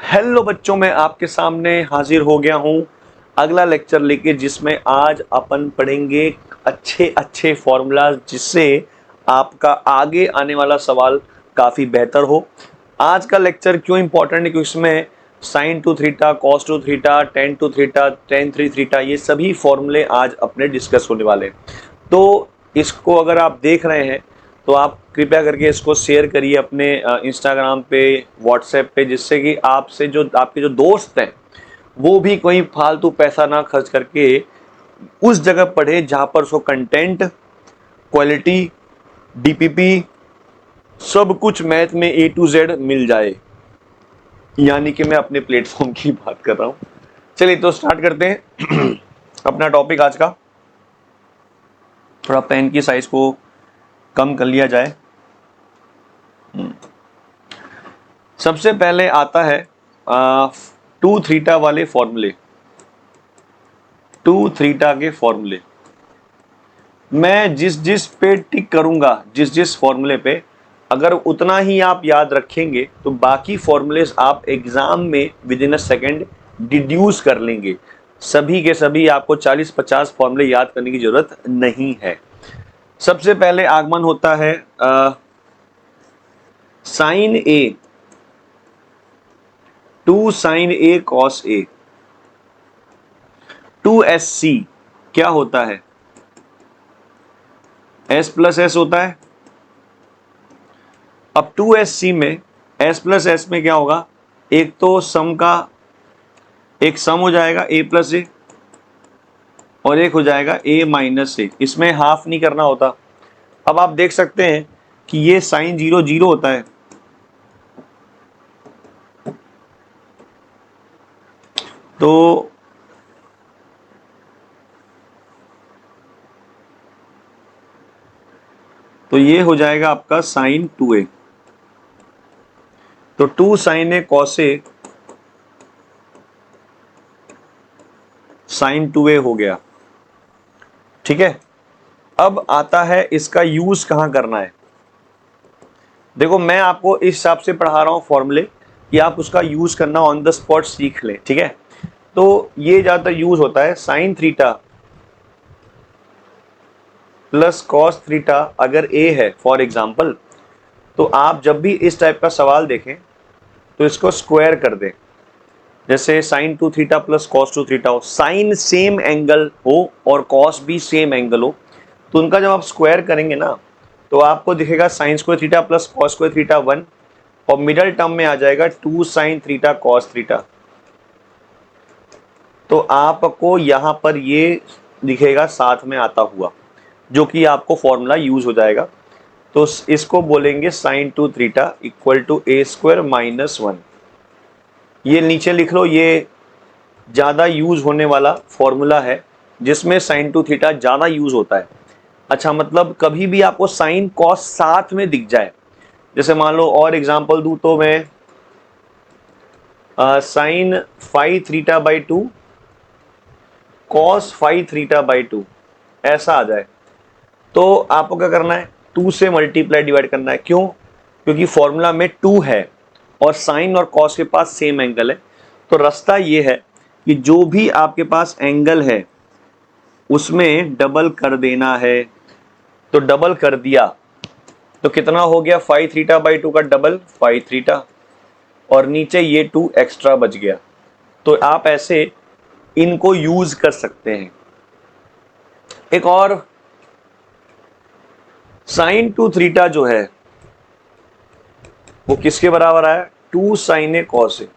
Hello बच्चों, मैं आपके सामने हाजिर हो गया हूँ अगला लेक्चर लेके, जिसमें आज अपन पढ़ेंगे अच्छे अच्छे फॉर्मूलाज, जिससे आपका आगे आने वाला सवाल काफ़ी बेहतर हो। आज का लेक्चर क्यों इंपॉर्टेंट है? क्योंकि इसमें sine two theta, cos two theta, tan two theta, tan three theta, ये सभी फॉर्मूले आज अपने डिस्कस होने वाले हैं। तो इसको अगर आप देख रहे हैं तो आप कृपया करके इसको शेयर करिए अपने इंस्टाग्राम पे, व्हाट्सएप पे, जिससे कि आपसे जो आपके जो दोस्त हैं वो भी कोई फालतू पैसा ना खर्च करके उस जगह पढ़े जहां पर उसको कंटेंट, क्वालिटी, डीपीपी, सब कुछ मैथ में ए टू जेड मिल जाए। यानी कि मैं अपने प्लेटफॉर्म की बात कर रहा हूं। चलिए तो स्टार्ट करते हैं अपना टॉपिक आज का। थोड़ा पेन की साइज को कम कर लिया जाए। सबसे पहले आता है टू थीटा वाले फॉर्मूले। टू थीटा के फॉर्मूले मैं जिस जिस पे टिक करूंगा, जिस जिस फॉर्मूले पे, अगर उतना ही आप याद रखेंगे तो बाकी फॉर्मूलेस आप एग्जाम में with in a second deduce कर लेंगे। सभी के सभी आपको 40-50 फॉर्मूले याद करने की जरूरत नहीं है। सबसे पहले आगमन होता है sine A, two sine A cos A. Two S C क्या होता है? एस प्लस एस होता है। अब टू एस सी में एस प्लस एस में क्या होगा? एक तो सम का एक सम हो जाएगा ए प्लस ए, और एक हो जाएगा ए माइनस ए। इसमें हाफ नहीं करना होता। अब आप देख सकते हैं कि ये साइन जीरो जीरो होता है, तो ये हो जाएगा आपका साइन टू ए। तो two sine A cos A sine two A हो गया। ठीक है, अब आता है इसका यूज कहां करना है। देखो, मैं आपको इस हिसाब से पढ़ा रहा हूं फॉर्मूले कि आप उसका यूज करना ऑन द स्पॉट सीख लें। ठीक है, तो ये ज्यादातर यूज होता है sign theta plus cos theta अगर ए है फॉर एग्जांपल, तो आप जब भी इस टाइप का सवाल देखें तो इसको स्क्वायर कर दें। जैसे sign two theta plus cos two theta हो, साइन सेम एंगल हो और कॉस भी सेम एंगल हो, तो उनका जब आप स्क्वायर करेंगे ना, तो आपको दिखेगा sine square theta plus cos square theta 1, और मिडल टर्म में आ जाएगा two sine theta cos theta. तो आपको यहां पर ये दिखेगा साथ में आता हुआ, जो कि आपको फॉर्मूला यूज हो जाएगा। तो इसको बोलेंगे sine two theta equal to a square minus 1। ये नीचे लिख लो, ये ज्यादा यूज होने वाला फॉर्मूला है जिसमें साइन टू थीटा ज्यादा यूज होता है। अच्छा, मतलब कभी भी आपको साइन कॉस साथ में दिख जाए, जैसे मान लो और एग्जांपल दूं तो मैं sine five theta by two cos five theta by two ऐसा आ जाए, तो आपको क्या करना है? टू से मल्टीप्लाई डिवाइड करना है। क्यों? क्योंकि फॉर्मूला में टू है और साइन और कॉस के पास सेम एंगल है। तो रास्ता ये है कि जो भी आपके पास एंगल है उसमें डबल कर देना है। तो डबल कर दिया तो कितना हो गया? फाइव थीटा बाई टू का डबल फाइव थीटा, और नीचे ये टू एक्स्ट्रा बच गया। तो आप ऐसे इनको यूज कर सकते हैं। एक और साइन टू थीटा जो है वो किसके बराबर आया? टू साइन ए कॉस ए।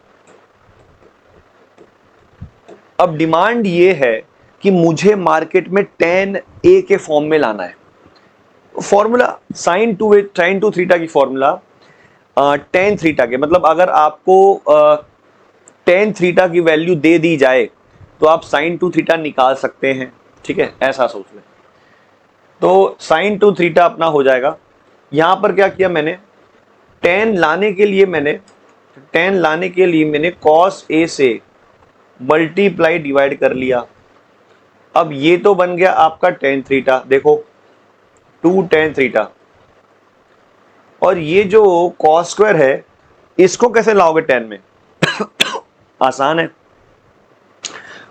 अब डिमांड ये है कि मुझे मार्केट में टेन ए के फॉर्म में लाना है। फॉर्मूला साइन टू थीटा की फॉर्मूला टेन थीटा के, मतलब अगर आपको टेन थीटा की वैल्यू दे दी जाए तो आप साइन टू थीटा निकाल सकते हैं। ठीक है, ऐसा सोच लें। तो साइन टू थीटा अपना हो जाएगा। यहां पर क्या किया मैंने? टेन लाने के लिए मैंने कॉस ए से मल्टीप्लाई डिवाइड कर लिया। अब ये तो बन गया आपका टेन थीटा, देखो टू टेन थीटा, और ये जो कॉस स्क्वायर है इसको कैसे लाओगे टेन में? आसान है।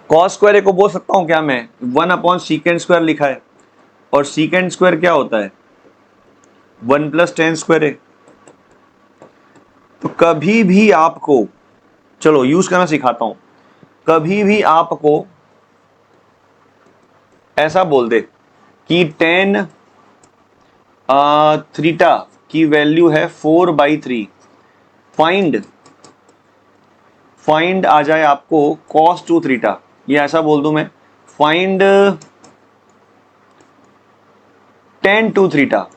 कॉस स्क्वायर ए को बोल सकता हूं क्या मैं, 1/sec² लिखा है, और sec² क्या होता है, 1 + tan² है। तो कभी भी आपको, चलो यूज करना सिखाता हूं, कभी भी आपको ऐसा बोल दे कि tan थीटा की वैल्यू है 4/3, फाइंड आ जाए आपको cos 2 थीटा, ये ऐसा बोल दूं मैं, फाइंड tan 2 थीटा,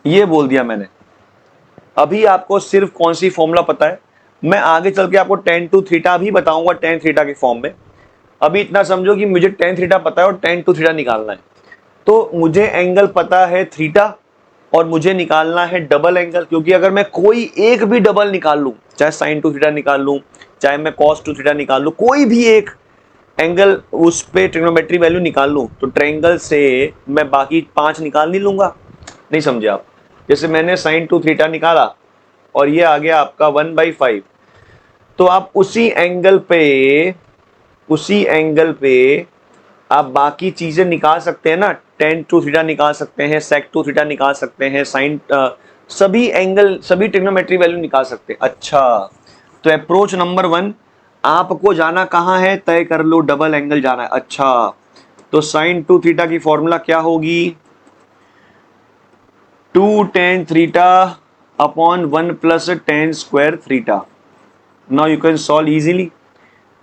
ये बोल दिया मैंने। अभी आपको सिर्फ कौन सी फॉर्मूला पता है, मैं आगे चल के आपको tan 2 थीटा भी बताऊंगा tan थीटा के फॉर्म में। अभी इतना समझो कि मुझे tan थीटा पता है और tan 2 थीटा निकालना है, तो मुझे एंगल पता है थीटा और मुझे निकालना है डबल एंगल, क्योंकि अगर मैं कोई एक भी डबल निकाल लूं, चाहे sin 2 थीटा निकाल लूं, चाहे मैं cos 2 थीटा निकाल लूं, कोई भी एक एंगल उस पे ट्रिग्नोमेट्री वैल्यू निकाल लूं, तो ट्रायंगल से मैं बाकी 5 निकाल नहीं लूंगा। नहीं समझे आप? जैसे मैंने sin 2 थीटा निकाला और ये आ गया आपका 1/5, तो आप उसी एंगल पे आप बाकी चीजें निकाल सकते हैं ना, tan 2 थीटा निकाल सकते हैं, sec 2 थीटा निकाल सकते हैं, sin सभी एंगल, सभी ट्रिग्नोमेट्री वैल्यू निकाल सकते हैं। अच्छा, तो अप्रोच नंबर 1, आपको जाना कहां है, तय कर लो, डबल एंगल जाना है। अच्छा, तो sin 2 थीटा की फॉर्मूला क्या होगी, 2 tan theta upon 1 + tan² theta. Now you can solve easily.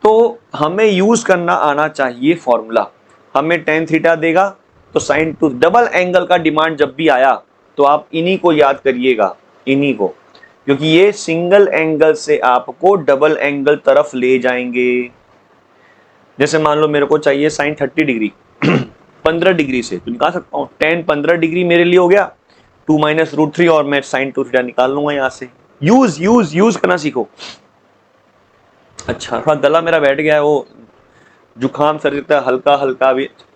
तो हमें यूज करना आना चाहिए फॉर्मूला, हमें tan थीटा देगा तो sin 2, डबल एंगल का डिमांड जब भी आया तो आप इन्हीं को याद करिएगा, इन्हीं को, क्योंकि ये सिंगल एंगल से आपको डबल एंगल तरफ ले जाएंगे। जैसे मान लो मेरे को चाहिए sin 30 डिग्री 15 डिग्री से, तो निकाल सकता हूं, tan 15 डिग्री मेरे लिए हो गया 2 - √3, और मैं sin 2 थीटा निकाल लूंगा यहां से। यूज करना सीखो। अच्छा, थोड़ा गला मेरा बैठ गया है, वो जुकाम सर्दी का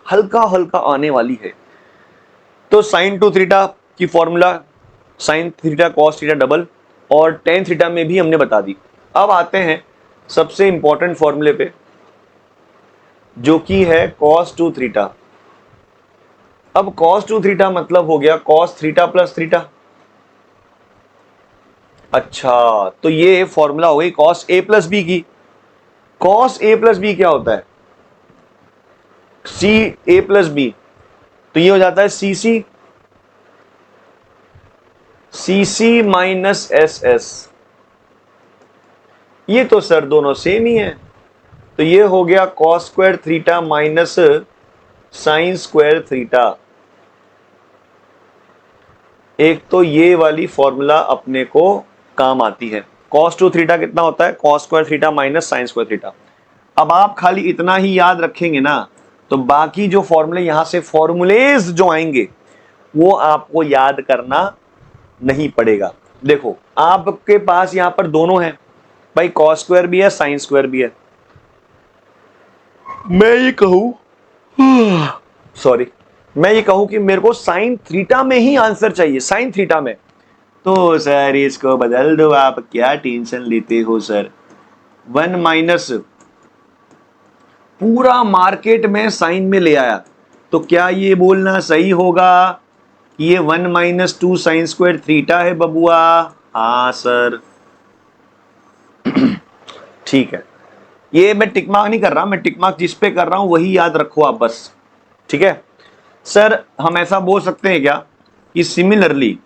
हल्का हल्का आने वाली है। तो sin 2 थीटा की formula sin theta cos theta double, और tan थीटा में भी हमने बता दी। अब आते हैं सबसे इंपॉर्टेंट फॉर्मूले पे, जो कि है cos 2 थीटा। अब cos 2 थीटा मतलब हो गया cos थीटा प्लस थीटा। अच्छा, तो ये फॉर्मूला हो गई cos a प्लस बी की। cos a प्लस बी क्या होता है, c a प्लस बी, तो ये हो जाता है सी माइनस एस एस। ये तो सर दोनों सेम ही है, तो ये हो गया cos² theta minus sin² theta. एक तो ये वाली फॉर्मूला अपने को काम आती है। cos 2 थीटा कितना होता है, cos² theta minus sin² theta. अब आप खाली इतना ही याद रखेंगे ना, तो बाकी जो फॉर्मूले यहां से फॉर्मूलेज जो आएंगे वो आपको याद करना नहीं पड़ेगा। देखो आपके पास यहां पर दोनों है भाई, cos² भी है sin² भी है। मैं ये कहूं सॉरी, मैं ये कहूं कि मेरे को sin थीटा में ही आंसर चाहिए, sin थीटा में, तो सर इसको बदल दो, आप क्या टेंशन लेते हो सर। 1 माइनस पूरा मार्केट में साइन में ले आया, तो क्या ये बोलना सही होगा कि ये 1 - 2 sin² थीटा है बबुआ? हाँ सर, ठीक है। ये मैं टिक मार्क नहीं कर रहा, मैं टिक मार्क जिस पे कर रहा हूं वही याद रखो आप बस, ठीक है। सर हम ऐसा बोल सकते हैं क्या कि सिमिलरली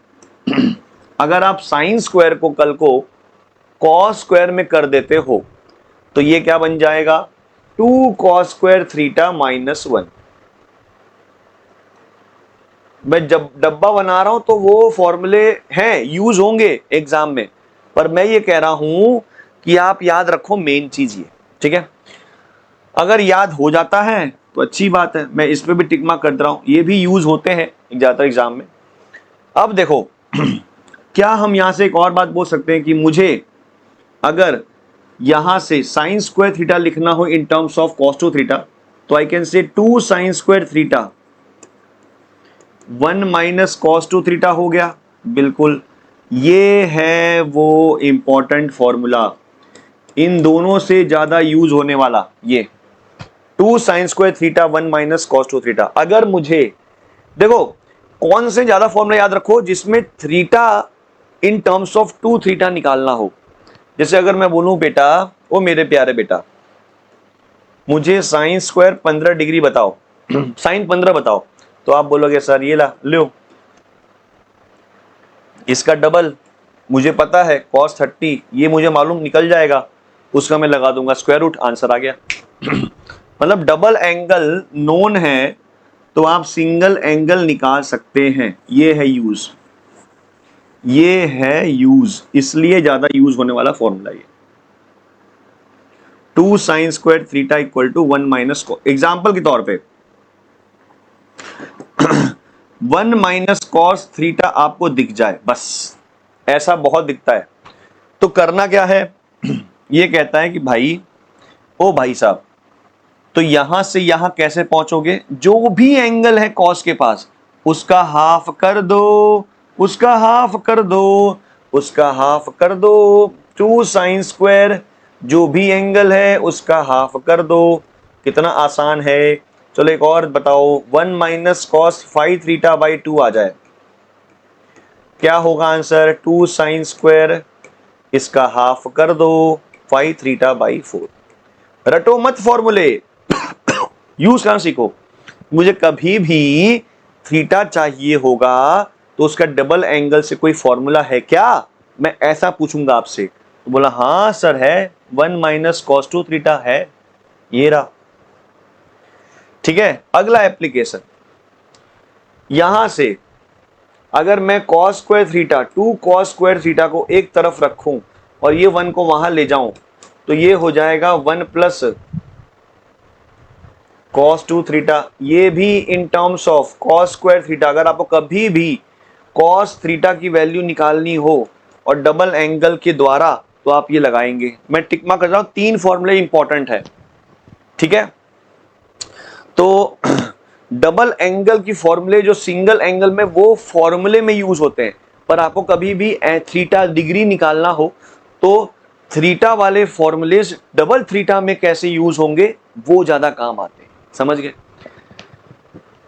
अगर आप sin² को कल को cos² में कर देते हो, तो ये क्या बन जाएगा, 2 cos² थीटा माइनस 1। मैं जब डब्बा बना रहा हूं तो वो फॉर्मूले हैं, यूज होंगे एग्जाम में, पर मैं ये कह रहा हूं कि आप याद रखो मेन चीज ये, ठीक है। अगर याद हो जाता है तो अच्छी बात है, मैं इस पे भी टिक मार्क कर रहा हूं, ये भी यूज होते हैं ज्यादातर एग्जाम में। अब देखो क्या हम यहां से एक और बात बोल सकते हैं कि मुझे अगर यहां से sin² थीटा लिखना हो in terms of cos 2 theta, तो I can say 2 sin² theta 1 - cos 2 theta हो गया, बिल्कुल। ये है वो इंपॉर्टेंट फॉर्मूला, इन दोनों से ज्यादा यूज होने वाला, ये 2 sine square theta 1 minus cos 2 theta. अगर मुझे देखो कौन से ज्यादा फॉर्मूला याद रखो जिसमें theta in terms of 2 theta निकालना हो। जैसे अगर मैं बोलूं बेटा, ओ मेरे प्यारे बेटा, मुझे साइन स्क्वायर 15 डिग्री बताओ साइन 15 बताओ, तो आप बोलोगे सर ये ला लो, इसका डबल मुझे पता है cos 30, ये मुझे मालूम निकल जाएगा, उसका मैं लगा दूंगा स्क्वायर रूट, आंसर आ गया मतलब डबल एंगल नोन है तो आप सिंगल एंगल निकाल सकते हैं। ये है यूज, ये है यूज, इसलिए ज्यादा यूज होने वाला फॉर्मूला ये 2 sine square theta equal to 1 minus को। एग्जाम्पल के तौर पे 1 माइनस कॉस थीटा आपको दिख जाए, बस ऐसा बहुत दिखता है, तो करना क्या है ये कहता है कि भाई ओ भाई साहब, तो यहां से यहां कैसे पहुंचोगे, जो भी एंगल है कॉस के पास उसका हाफ कर दो, उसका हाफ कर दो, उसका हाफ कर दो। 2 साइन स्क्वायर जो भी एंगल है उसका हाफ कर दो, कितना आसान है। चलो एक और बताओ, 1 माइनस कॉस 5 थीटा बाई 2 आ जाए, क्या होगा आंसर, 2 साइन स्क्वायर, इसका हाफ कर दो 5 थीटा बाई 4। रटो मत फॉर्मूले यूज करना सीखो। मुझे कभी भी थीटा चाहिए होगा तो उसका डबल एंगल से कोई फॉर्मूला है क्या, मैं ऐसा पूछूंगा आपसे, तो बोला हाँ सर है, 1 माइनस कॉस 2 थीटा है, ये रहा। ठीक है, अगला एप्लीकेशन, यहां से अगर मैं cos square theta 2 cos square theta को एक तरफ रखूं और ये 1 को वहां ले जाऊं, तो ये हो जाएगा 1 प्लस कॉस 2 थीटा, ये भी in terms of cos square theta. अगर आपको कभी भी कॉस थीटा की वैल्यू निकालनी हो और डबल एंगल के द्वारा, तो आप ये लगाएंगे। मैं टिक मार्क कर रहा हूं, 3 फॉर्मूले इंपॉर्टेंट है, ठीक है। तो डबल एंगल की फॉर्मूले जो सिंगल एंगल में वो फॉर्मूले में यूज होते हैं, पर आपको कभी भी थीटा डिग्री निकालना हो तो थीटा वाले फॉर्मूलेज डबल थीटा में कैसे यूज होंगे वो ज्यादा काम आते हैं, समझ गए।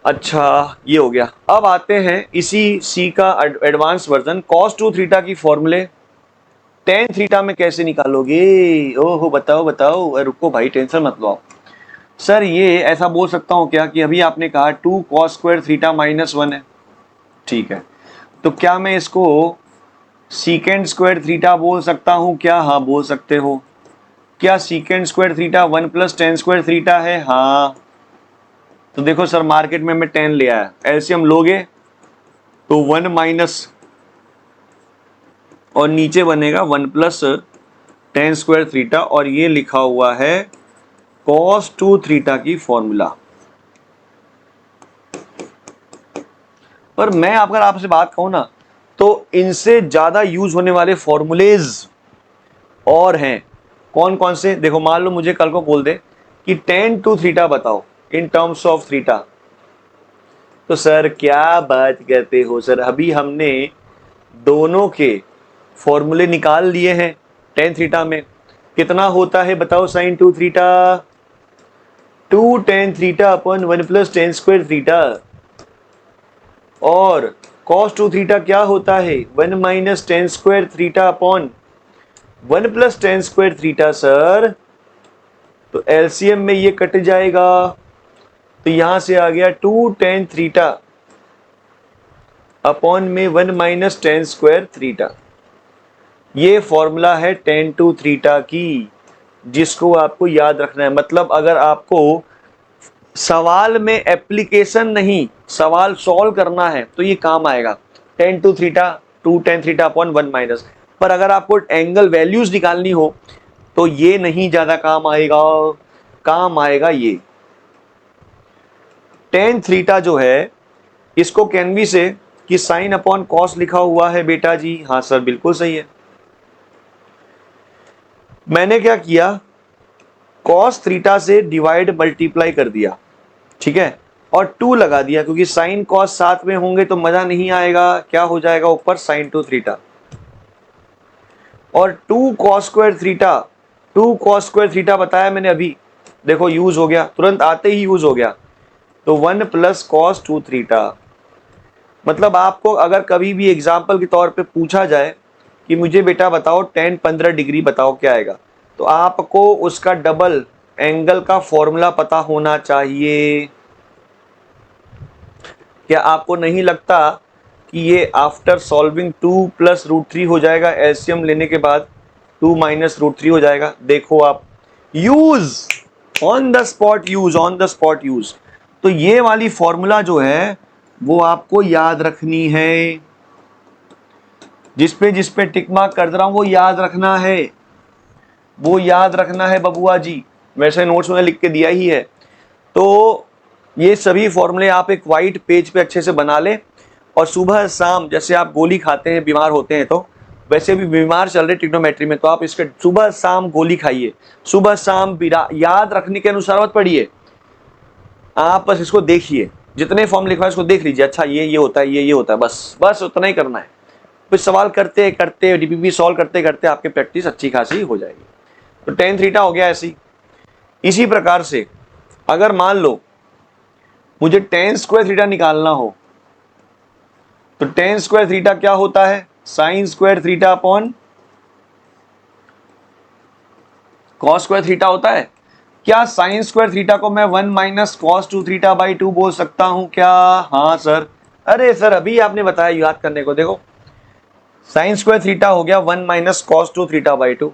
अच्छा ये हो गया, अब आते हैं इसी सी का एडवांस वर्जन, cos 2 थीटा की फॉर्मूले tan थीटा में कैसे निकालोगे। ओहो बताओ बताओ, रुको भाई टेंशन मत लो आप। सर ये ऐसा बोल सकता हूं क्या कि अभी आपने कहा 2 cos स्क्वायर थीटा माइनस 1 है, ठीक है, तो क्या मैं इसको सीकेंड स्क्वायर थीटा बोल सकता हूं क्या, हाँ बोल सकते हो। क्या secant square theta 1 plus ten square theta है, हाँ। तो देखो सर मार्केट में मैं 10 ले आया, एलसीएम लोगे तो 1 माइनस और नीचे बनेगा 1 प्लस टेन स्क्वायर थीटा, और ये लिखा हुआ है cos 2 थीटा की फॉर्मूला। पर मैं अगर आपसे बात कहूं ना, तो इनसे ज्यादा यूज होने वाले फॉर्मूलेज और हैं। कौन कौन से, देखो मान लो मुझे कल को बोल दे कि tan 2 थीटा बताओ इन टर्म्स ऑफ थीटा, तो सर क्या बात करते हो सर, अभी हमने दोनों के फॉर्मूले निकाल लिए हैं। tan थीटा में कितना होता है बताओ, sin 2 theta 2 tan theta upon 1 plus ten square theta, और cos 2 थीटा क्या होता है 1 minus ten square theta upon 1 plus ten square theta sir. तो एलसीएम में ये कट जाएगा, तो यहां से आ गया 2 tan थीटा अपॉन में 1 माइनस टेन स्क्वायर थीटा। ये फॉर्मूला है tan 2 थीटा की, जिसको आपको याद रखना है। मतलब अगर आपको सवाल में एप्लीकेशन नहीं, सवाल सॉल्व करना है तो ये काम आएगा, tan 2 theta 2 tan theta upon 1 minus. पर अगर आपको एंगल वैल्यूज निकालनी हो तो ये नहीं ज्यादा काम आएगा, काम आएगा ये tan थीटा जो है, इसको कैन बी से कि साइन अपॉन कॉस लिखा हुआ है बेटा जी, हाँ सर बिल्कुल सही है। मैंने क्या किया, कॉस थीटा से डिवाइड मल्टीप्लाई कर दिया, ठीक है, और 2 लगा दिया, क्योंकि साइन कॉस साथ में होंगे तो मजा नहीं आएगा, क्या हो जाएगा ऊपर साइन 2 थीटा। और 2 cos square theta, 2 cos square theta बताया मैंने अभी, देखो यूज हो गया, तुरंत आते ही यूज हो गया। तो 1 प्लस कॉस 2 थीटा। मतलब आपको अगर कभी भी एग्जाम्पल के तौर पे पूछा जाए कि मुझे बेटा बताओ tan 15 डिग्री बताओ क्या आएगा, तो आपको उसका डबल एंगल का फॉर्मूला पता होना चाहिए। क्या आपको नहीं लगता कि ये आफ्टर सॉल्विंग 2 प्लस √3 हो जाएगा, एलसीएम लेने के बाद 2 माइनस √3 हो जाएगा। देखो आप, use on the spot, use on the spot use. तो ये वाली फॉर्मूला जो है वो आपको याद रखनी है, जिसपे टिक मार्क कर रहा हूं वो याद रखना है, वो याद रखना है बबुआ जी। वैसे नोट्स में लिख के दिया ही है। तो ये सभी फॉर्मूले आप एक वाइट पेज पे अच्छे से बना ले, और सुबह शाम जैसे आप गोली खाते हैं बीमार होते हैं, तो वैसे भी बीमार चल रहे ट्रिग्नोमेट्री में, तो आप इसके सुबह शाम गोली खाइए, सुबह शाम याद रखने के अनुसार मत पढ़िए, आप बस इसको देखिए, जितने फॉर्म लिखवा इसको देख लीजिए, अच्छा ये होता है, ये होता है, बस बस उतना ही करना है। फिर सवाल करते करते डीपीपी सॉल्व करते करते आपकी प्रैक्टिस अच्छी खासी हो जाएगी। तो tan थीटा हो गया ऐसी। इसी प्रकार से अगर मान लो मुझे tan स्क्वायर थीटा निकालना हो, तो tan स्क्वायर थीटा क्या होता है, sin square theta upon cos square theta होता है। क्या sin स्क्वायर थीटा को मैं 1 माइनस कॉस 2 थीटा बाई 2 बोल सकता हूं क्या? हाँ सर। अरे सर अभी आपने बताया याद करने को, देखो sin स्क्वायर थीटा हो गया 1 माइनस कॉस 2 थीटा बाई 2,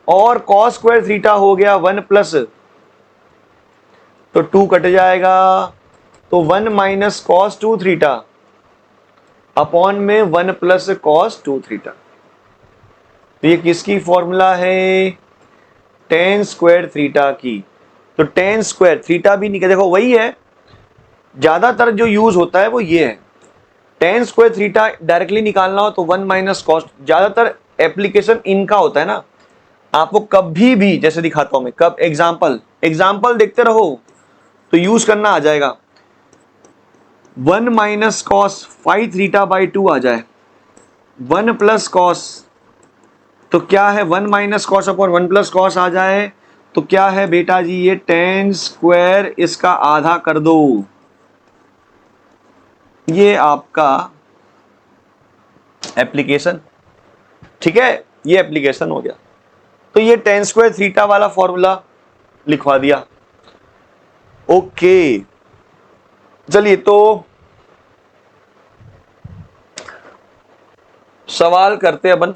और cos स्क्वायर थीटा हो गया 1 प्लस, तो 2 कट जाएगा, तो 1 माइनस कॉस 2 थीटा अपॉन में 1 प्लस कॉस 2 थीटा। तो ये किसकी फॉर्मूला है? tan स्क्वायर थीटा की। तो tan स्क्वायर थीटा भी निकल, देखो वही है, ज्यादातर जो यूज होता है वो ये है। tan स्क्वायर थीटा डायरेक्टली निकालना हो तो 1 माइनस कॉस, ज्यादातर एप्लीकेशन इनका होता है ना। आपको कभी भी जैसे दिखाता हूं मैं, कब एग्जाम्पल देखते रहो तो यूज करना आ जाएगा। 1 माइनस कॉस 5 थीटा बाई 2 आ जाए, 1 प्लस कॉस, तो क्या है 1 minus cos upon 1 plus cos आ जाए, तो क्या है बेटा जी, ये tan स्क्वायर इसका आधा कर दो, ये आपका एप्लीकेशन, ठीक है, ये एप्लीकेशन हो गया। तो ये tan स्क्वायर थीटा वाला फॉर्मूला लिखवा दिया। ओके चलिए, तो सवाल करते हैं अपन।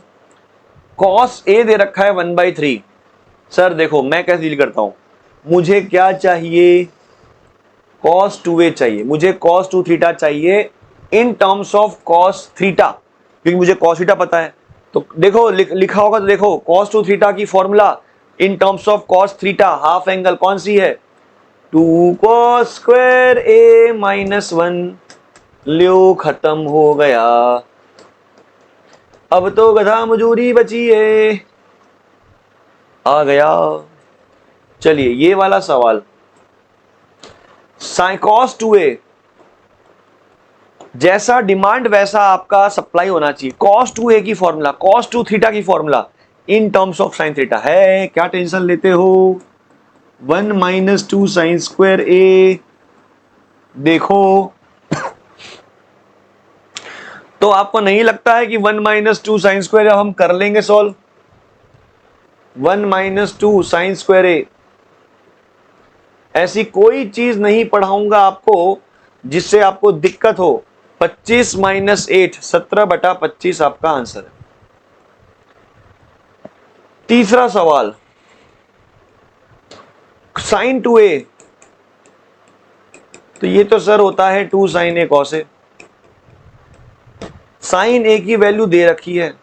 cos a दे रखा है 1/3। सर देखो मैं कैसे डील करता हूं, मुझे क्या चाहिए, cos 2a चाहिए, मुझे cos 2 थीटा चाहिए in terms of cos theta, क्योंकि मुझे cos थीटा पता है। तो देखो लिखा होगा, तो देखो cos 2 थीटा की formula in terms of cos theta, half angle कौन सी है, 2 cos स्क्वायर a माइनस 1, ल्यो खत्म हो गया, अब तो गधा मजूरी बची है, आ गया। चलिए ये वाला सवाल, cos 2a जैसा डिमांड वैसा आपका सप्लाई होना चाहिए। cos 2a की फॉर्मूला, cos 2 थीटा की formula in terms of sin theta है, क्या टेंशन लेते हो, 1 माइनस 2 साइन स्क्वायर a। देखो तो आपको नहीं लगता है कि 1 माइनस 2 साइन स्क्वायर हम कर लेंगे solve, 1 minus 2 sine square a, ऐसी कोई चीज नहीं पढ़ाऊंगा आपको जिससे आपको दिक्कत हो। 25 माइनस 8, 17/25 आपका आंसर है। तीसरा सवाल, साइन 2a, तो ये तो सर होता है 2 sine a cos a, sine a की वैल्यू दे रखी है,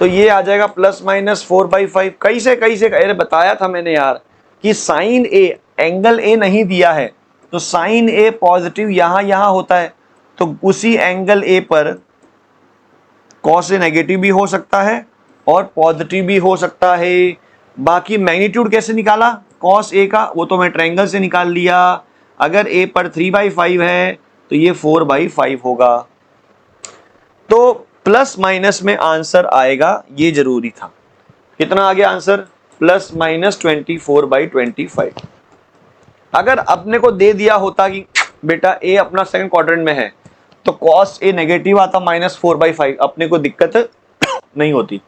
तो ये आ जाएगा प्लस माइनस 4/5। कैसे अरे बताया था मैंने यार कि साइन a, एंगल a नहीं दिया है, तो साइन a पॉजिटिव यहां होता है, तो उसी एंगल a पर cos a नेगेटिव भी हो सकता है और पॉजिटिव भी हो सकता है। बाकी मैग्नीट्यूड कैसे निकाला cos a का, वो तो मैं ट्रायंगल से निकाल लिया। अगर a पर 3/5 है तो ये 4/5 होगा। तो प्लस माइनस में आंसर आएगा, ये जरूरी था। कितना आ गया आंसर? Plus minus 24/25। अगर अपने को दे दिया होता कि बेटा ए अपना सेकंड क्वाड्रेंट में है तो कॉस ए नेगेटिव आता -4/5, अपने को दिक्कत नहीं होती।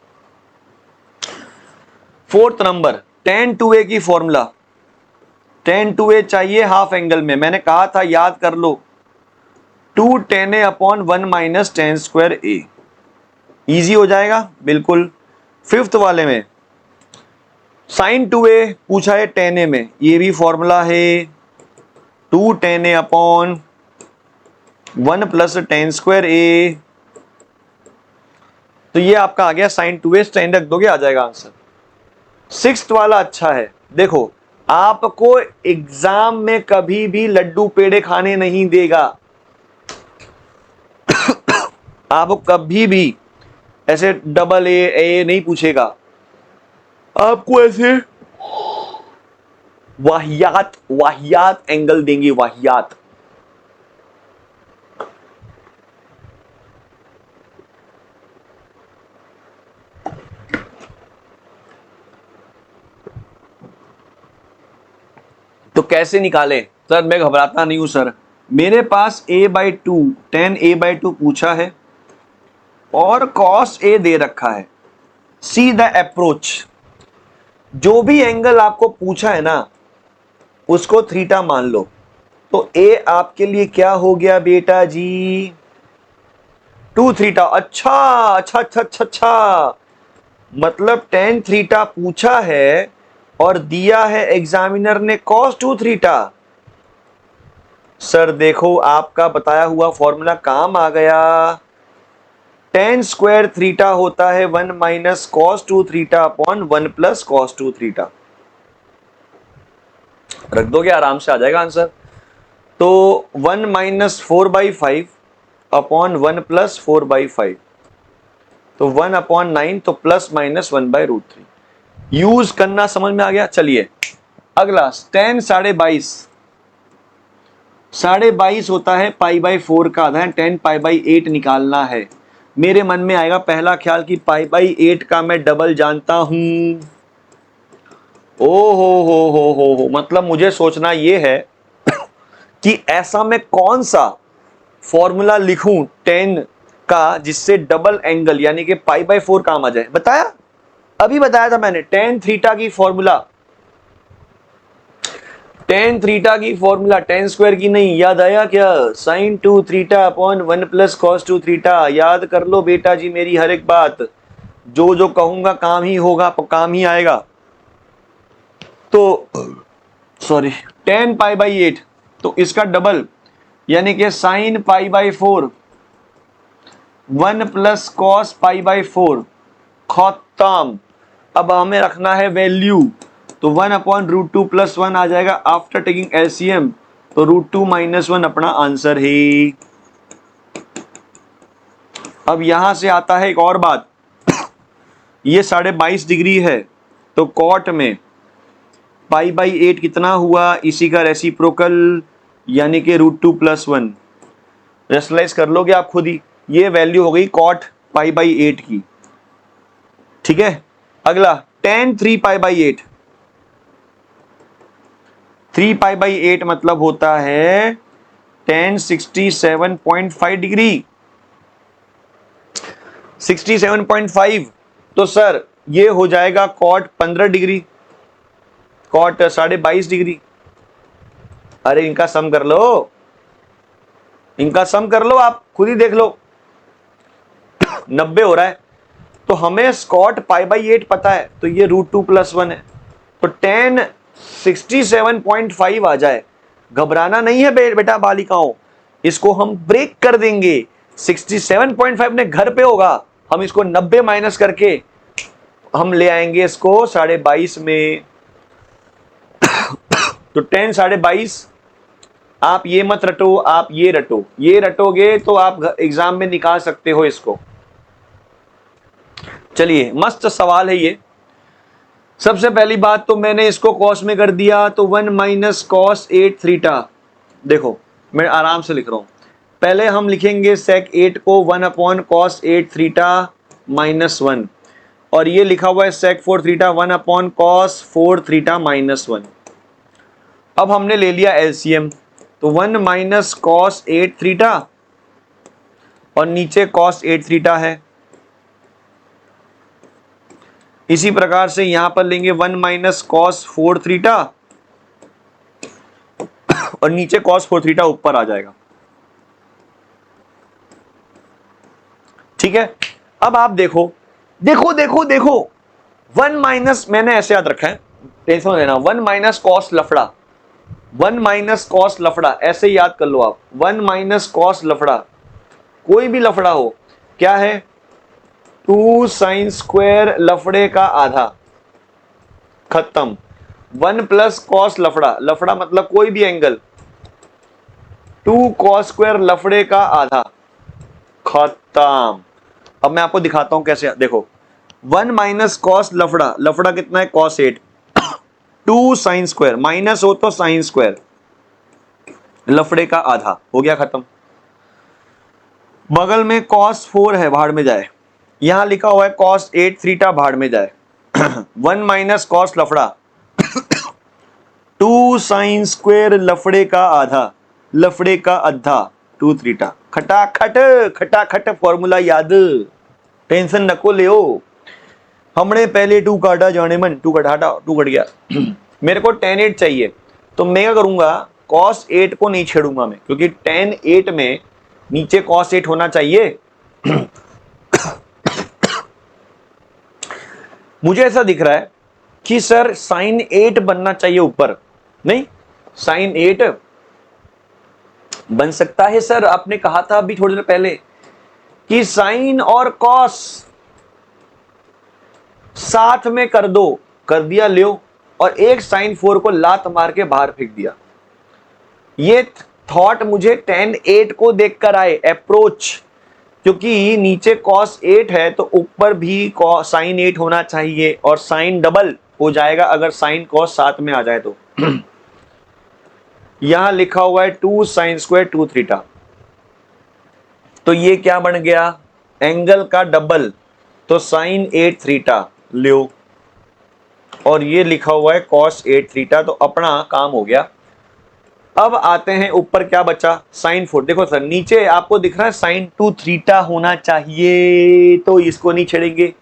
फोर्थ नंबर, tan 2a की फॉर्मूला। tan 2a चाहिए हाफ एंगल में, मैंने कहा था याद कर लो, 2 tan a upon 1 minus tan square a। Easy हो जाएगा बिल्कुल। फिफ्थ वाले में sin 2a पूछा है tan a में, ये भी फॉर्मूला है 2 tan a upon 1 plus tan square a। तो ये आपका आ गया sin 2a, स्टैंड रख दोगे आ जाएगा आंसर। सिक्स्थ वाला अच्छा है, देखो आपको एग्जाम में कभी भी लड्डू पेड़े खाने नहीं देगा। आपको कभी भी ऐसे डबल ए नहीं पूछेगा, आपको ऐसे वाहियात वाहियात एंगल देंगे, वाहियात। तो कैसे निकाले सर? मैं घबराता नहीं हूं सर, मेरे पास a/2 tan a/2 पूछा है और cos a दे रखा है। सी द अप्रोच, जो भी एंगल आपको पूछा है ना उसको थीटा मान लो। तो a आपके लिए क्या हो गया बेटा जी? 2 थीटा। अच्छा अच्छा अच्छा अच्छा अच्छा, मतलब tan थीटा पूछा है और दिया है एग्जामिनर ने cos 2 थीटा। सर देखो आपका बताया हुआ फॉर्मूला काम आ गया। tan स्क्वायर थीटा होता है 1 minus cos 2 theta upon 1 plus cos 2 theta. रख दोगे आराम से आ जाएगा आंसर। तो 1 माइनस 4/5 अपॉन 1 प्लस 4/5, तो 1 अपॉन 9, तो प्लस माइनस 1/√3। यूज करना समझ में आ गया। चलिए अगला tan 22.5, 22.5 होता है π/4 का आधा, tan π/8 निकालना है। मेरे मन में आएगा पहला ख्याल कि π/8 का मैं डबल जानता हूं। ओ हो, मतलब मुझे सोचना यह है कि ऐसा मैं कौन सा फॉर्मूला लिखूं tan का जिससे डबल एंगल यानी कि π/4 काम आ जाए। बताया, अभी बताया था मैंने tan थीटा की फॉर्मूला, tan थीटा की फॉर्मूला, tan स्क्वायर की नहीं। याद आया क्या? sin 2 theta upon 1 plus cos 2 theta. याद कर लो बेटा जी मेरी हर एक बात, जो जो कहूंगा काम ही होगा, काम ही आएगा। तो सॉरी, tan π/8, तो इसका डबल यानी कि sin π/4, 1 प्लस cos π/4, खत्म। अब हमें रखना है वैल्यू, तो 1 अपॉन √2 प्लस 1 आ जाएगा आफ्टर टेकिंग एलसीएम, तो √2 माइनस 1 अपना आंसर है। अब यहां से आता है एक और बात, ये 22.5 डिग्री है, तो कॉट में π/8 कितना हुआ? इसी का रेसिप्रोकल यानी कि √2 प्लस 1। रेशनलाइज कर लोगे आप खुद ही, ये वैल्यू हो गई कॉट π/8 की। ठीक है, अगला tan 3π/8, 3π/8 मतलब होता है tan 67.5 डिग्री, 67.5। तो सर ये हो जाएगा कॉट 15 डिग्री, कॉट 22.5 डिग्री। अरे इनका सम कर लो, इनका सम कर लो, आप खुद ही देख लो 90 हो रहा है। तो हमें कॉट π/8 पता है, तो ये √2 प्लस 1 है, तो tan 67.5 आ जाए। घबराना नहीं है बेटा बालिकाओं, इसको हम ब्रेक कर देंगे। 67.5 अपने घर पे होगा, हम इसको 90 माइनस करके हम ले आएंगे इसको 22.5 में। तो tan 22.5, आप ये मत रटो, आप ये रटो, ये रटोगे तो आप एग्जाम में निकाल सकते हो इसको। चलिए मस्त सवाल है ये। सबसे पहली बात तो मैंने इसको कॉस में कर दिया, तो 1 माइनस cos 8 थीटा। देखो मैं आराम से लिख रहा हूं, पहले हम लिखेंगे sec 8 को 1 अपॉन cos 8 थीटा माइनस 1, और ये लिखा हुआ है sec 4 theta 1 upon cos 4 theta minus 1। अब हमने ले लिया एलसीएम, तो 1 माइनस cos 8 थीटा और नीचे cos 8 थीटा है। इसी प्रकार से यहां पर लेंगे 1 माइनस cos 4 थीटा और नीचे cos 4 थीटा ऊपर आ जाएगा। ठीक है, अब आप देखो देखो देखो देखो 1 माइनस, मैंने ऐसे याद रखा है, टेंशन लेना, 1 माइनस कॉस लफड़ा, 1 माइनस कॉस लफड़ा, ऐसे याद कर लो आप। 1 माइनस कॉस लफड़ा, कोई भी लफड़ा हो, क्या है? 2 साइन स्क्वायर लफड़े का आधा, खत्म। 1 प्लस कॉस लफड़ा, लफड़ा मतलब कोई भी एंगल, 2 कॉस स्क्वायर लफड़े का आधा, खत्म। अब मैं आपको दिखाता हूं कैसे, देखो 1 माइनस कॉस लफड़ा, लफड़ा कितना है? कॉस 8, 2 साइन स्क्वायर, माइनस हो तो साइन स्क्वायर, लफड़े का आधा, हो गया खत्म। बगल में cos 4 है, भाड़ में जाए। यहां लिखा हुआ है cos 8 थीटा, भाड़ में जाए। 1 माइनस कॉस लफड़ा, 2 साइन स्क्वायर लफड़े का आधा, लफड़े का आधा, 2 थीटा, खटाखट खटाखट फॉर्मूला याद, टेंशन नको ले। हमने पहले 2 काटा जाने मन, 2 कटा, 2 कट गया। मेरे को tan 8 चाहिए, तो मैं क्या करूंगा? cos 8 को नहीं छेड़ूंगा मैं, क्योंकि tan 8 में नीचे cos 8 होना चाहिए। मुझे ऐसा दिख रहा है कि सर sin 8 बनना चाहिए ऊपर, नहीं sin 8 बन सकता है सर, आपने कहा था अभी थोड़ी देर पहले कि sin और cos साथ में कर दो, कर दिया, लियो, और एक sin 4 को लात मार के बाहर फेंक दिया। ये थॉट मुझे tan 8 को देखकर आए, अप्रोच, क्योंकि नीचे cos 8 है तो ऊपर भी sin 8 होना चाहिए, और sin डबल हो जाएगा अगर sin cos साथ में आ जाए तो। यहां लिखा हुआ है 2 साइन स्क्वायर 2 थीटा, तो ये क्या बन गया? एंगल का डबल, तो sin 8 थीटा लियो, और ये लिखा हुआ है cos 8 थीटा, तो अपना काम हो गया। अब आते हैं ऊपर, क्या बचा? sin 4। देखो सर नीचे आपको दिख रहा है sin 2 थीटा होना चाहिए, तो इसको नहीं छेड़ेंगे,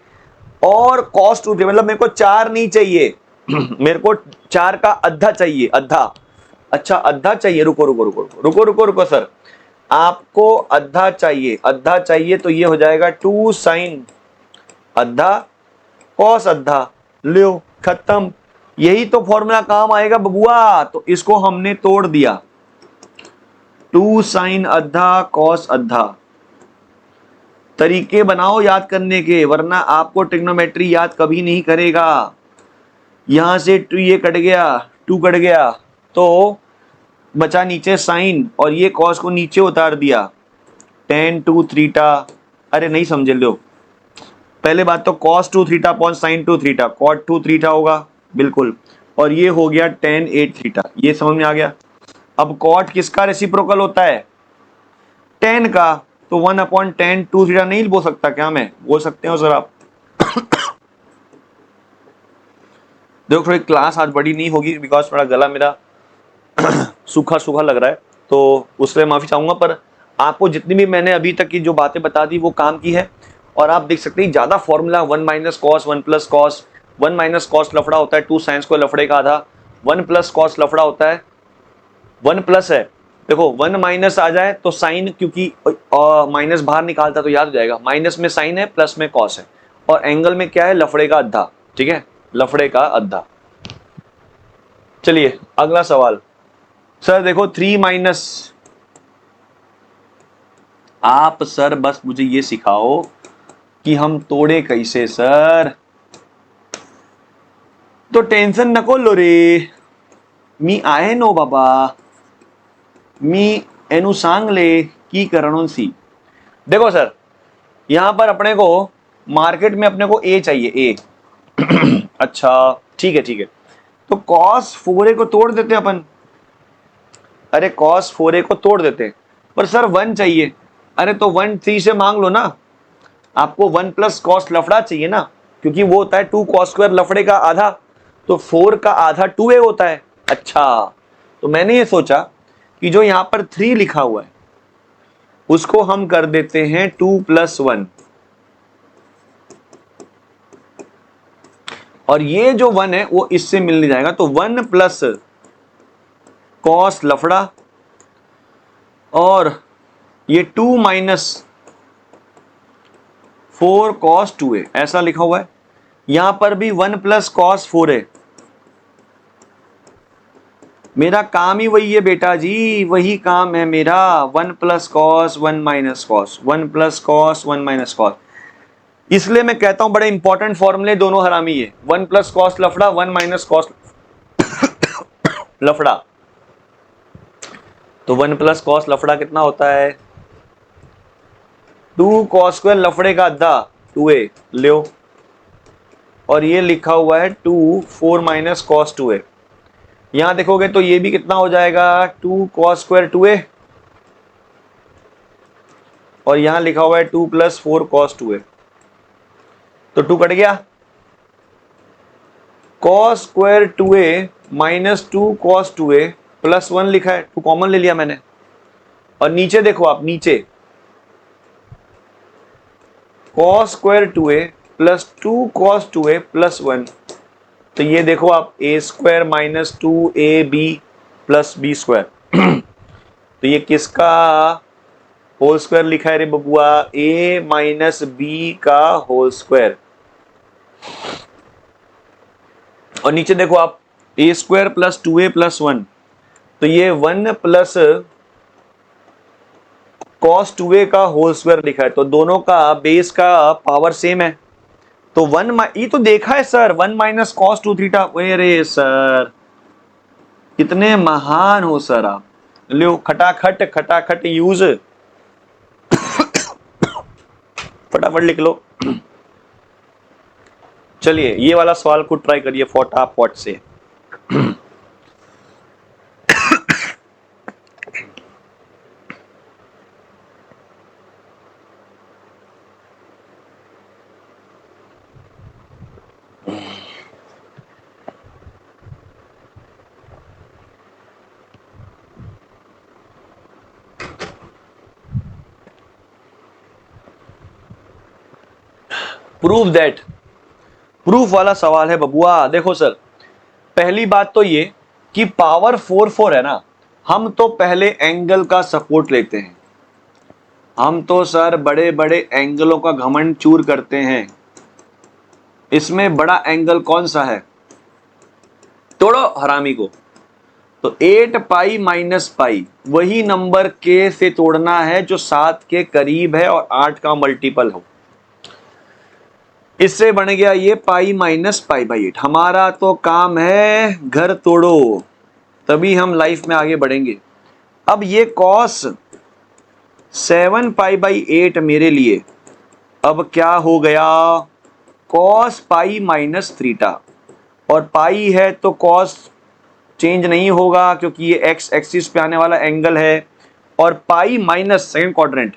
और cos 2 मतलब मेरे को 4 नहीं चाहिए। मेरे को 4 का आधा चाहिए, आधा। अच्छा आधा चाहिए, रुको रुको रुको रुको रुको रुको रुको सर, आपको आधा चाहिए, आधा चाहिए, तो ये हो जाएगा 2 साइन आधा cos आधा, लो खत्म। यही तो फॉर्मूला काम आएगा बबुआ, तो इसको हमने तोड़ दिया, 2 साइन आधा cos आधा। तरीके बनाओ याद करने के, वरना आपको ट्रिग्नोमेट्री याद कभी नहीं करेगा। यहां से 2 ये कट गया, 2 कट गया, तो बचा नीचे साइन, और ये cos को नीचे उतार दिया, tan 2 थीटा। अरे नहीं समझे, लो पहले बात तो cos 2 theta upon sin 2 theta, cot 2 theta होगा, बिल्कुल, और ये हो गया tan 8 थीटा। ये समझ में आ गया। अब cot किसका रेसिप्रोकल होता है? tan का, तो 1 अपॉन tan 2 थीटा नहीं बोल सकता क्या? मैं बोल सकते हो सर आप। देखो थोड़ी क्लास आज बड़ी नहीं होगी, बिकॉज थोड़ा गला मेरा सूखा सूखा लग रहा है, तो उससे माफी चाहूंगा, पर आपको जितनी भी मैंने अभी तक की जो बातें बता दी वो काम की है। और आप देख सकते हैं ज्यादा formula 1 minus cos, 1 plus cos, 1 minus cos लफड़ा होता है 2 साइंस को लफड़े का आधा, 1 प्लस कॉस लफड़ा होता है 1 प्लस है। देखो 1 माइनस आ जाए तो साइन, क्योंकि माइनस बाहर निकालता तो याद हो जाएगा, माइनस में साइन है, प्लस में कॉस है, और एंगल में क्या है? लफड़े का अद्धा। ठीक है, लफड़े का अद्धा। चलिए अगला सवाल। सर देखो 3 माइनस, आप सर बस मुझे ये सिखाओ कि हम तोड़े कैसे सर, तो टेंशन नको लो रे, मी आहे नो बाबा, मी एनु सांगले की करणों सी। देखो सर यहां पर अपने को मार्केट में अपने को ए चाहिए, ए। अच्छा ठीक है ठीक है, तो cos 4a को तोड़ देते अपन। अरे cos 4a को तोड़ देते, पर सर 1 चाहिए। अरे तो 1 3 से मांग लो ना, आपको 1 प्लस कॉस लफड़ा चाहिए ना, क्योंकि वो होता है 2 कॉस स्क्वायर लफड़े का आधा, तो 4 का आधा 2a होता है। अच्छा, तो मैंने ये सोचा कि जो यहां पर 3 लिखा हुआ है उसको हम कर देते हैं 2 प्लस 1, और ये जो 1 है वो इससे मिलने जाएगा, तो 1 प्लस कॉस लफड़ा, और ये 2 माइनस 4 कॉस 2a ऐसा लिखा हुआ है। यहां पर भी 1 प्लस कॉस 4 है। मेरा काम ही वही है बेटा जी, वही काम है मेरा। 1 plus cos 1 minus cos, 1 plus cos 1 minus cos. इसलिए मैं कहता हूं बड़े इंपॉर्टेंट फॉर्मूले दोनों हरामी है। 1 प्लस कॉस लफड़ा, 1 माइनस कॉस लफड़ा। तो 1 प्लस कॉस लफड़ा कितना होता है? 2 कॉस स्क्वायर लफड़े का आधा 2a लो, और ये लिखा हुआ है 2 4 माइनस कॉस 2a। यहां देखोगे तो ये भी कितना हो जाएगा 2 कॉस स्क्वायर 2a, और यहां लिखा हुआ है 2 प्लस 4 कॉस 2a, तो 2 कट गया। Cos square 2a minus 2 cos 2a plus 1 लिखा है, 2 कॉमन ले लिया मैंने। और नीचे देखो आप, नीचे cos square 2a plus 2 cos 2a plus 1, तो ये देखो आप a square minus 2ab plus b square. तो ये किसका होल स्क्वायर लिखा है रे बबुआ? a माइनस बी का होल स्क्वायर। और नीचे देखो आप a square plus 2a plus 1, तो ये 1 प्लस कॉस 2a का होल स्क्वायर लिखा है, तो दोनों का बेस का पावर सेम है। तो 1 ये तो देखा है सर, 1 माइनस कॉस 2 थीटा। अरे सर कितने महान हो सर आप। लो खटाखट खटाखट यूज, फटाफट लिख लो। चलिए ये वाला सवाल को ट्राई करिए फटाफट से। प्रूफ दैट, प्रूफ वाला सवाल है बबुआ। देखो सर, पहली बात तो ये कि पावर 4 4 है ना, हम तो पहले एंगल का सपोर्ट लेते हैं। हम तो सर बड़े बड़े एंगलों का घमंड चूर करते हैं। इसमें बड़ा एंगल कौन सा है? तोड़ो हरामी को। तो 8 पाई माइनस पाई वही नंबर के से तोड़ना है जो 7 के करीब है और 8 का मल्टीपल हो। इससे बन गया ये पाई माइनस पाई बाई 8। हमारा तो काम है घर तोड़ो, तभी हम लाइफ में आगे बढ़ेंगे। अब ये कॉस 7 पाई बाई 8 मेरे लिए अब क्या हो गया? कॉस पाई माइनस थीटा, और पाई है तो कॉस चेंज नहीं होगा क्योंकि ये एक्स एक्सिस पे आने वाला एंगल है, और पाई माइनस सेकंड क्वाड्रेंट।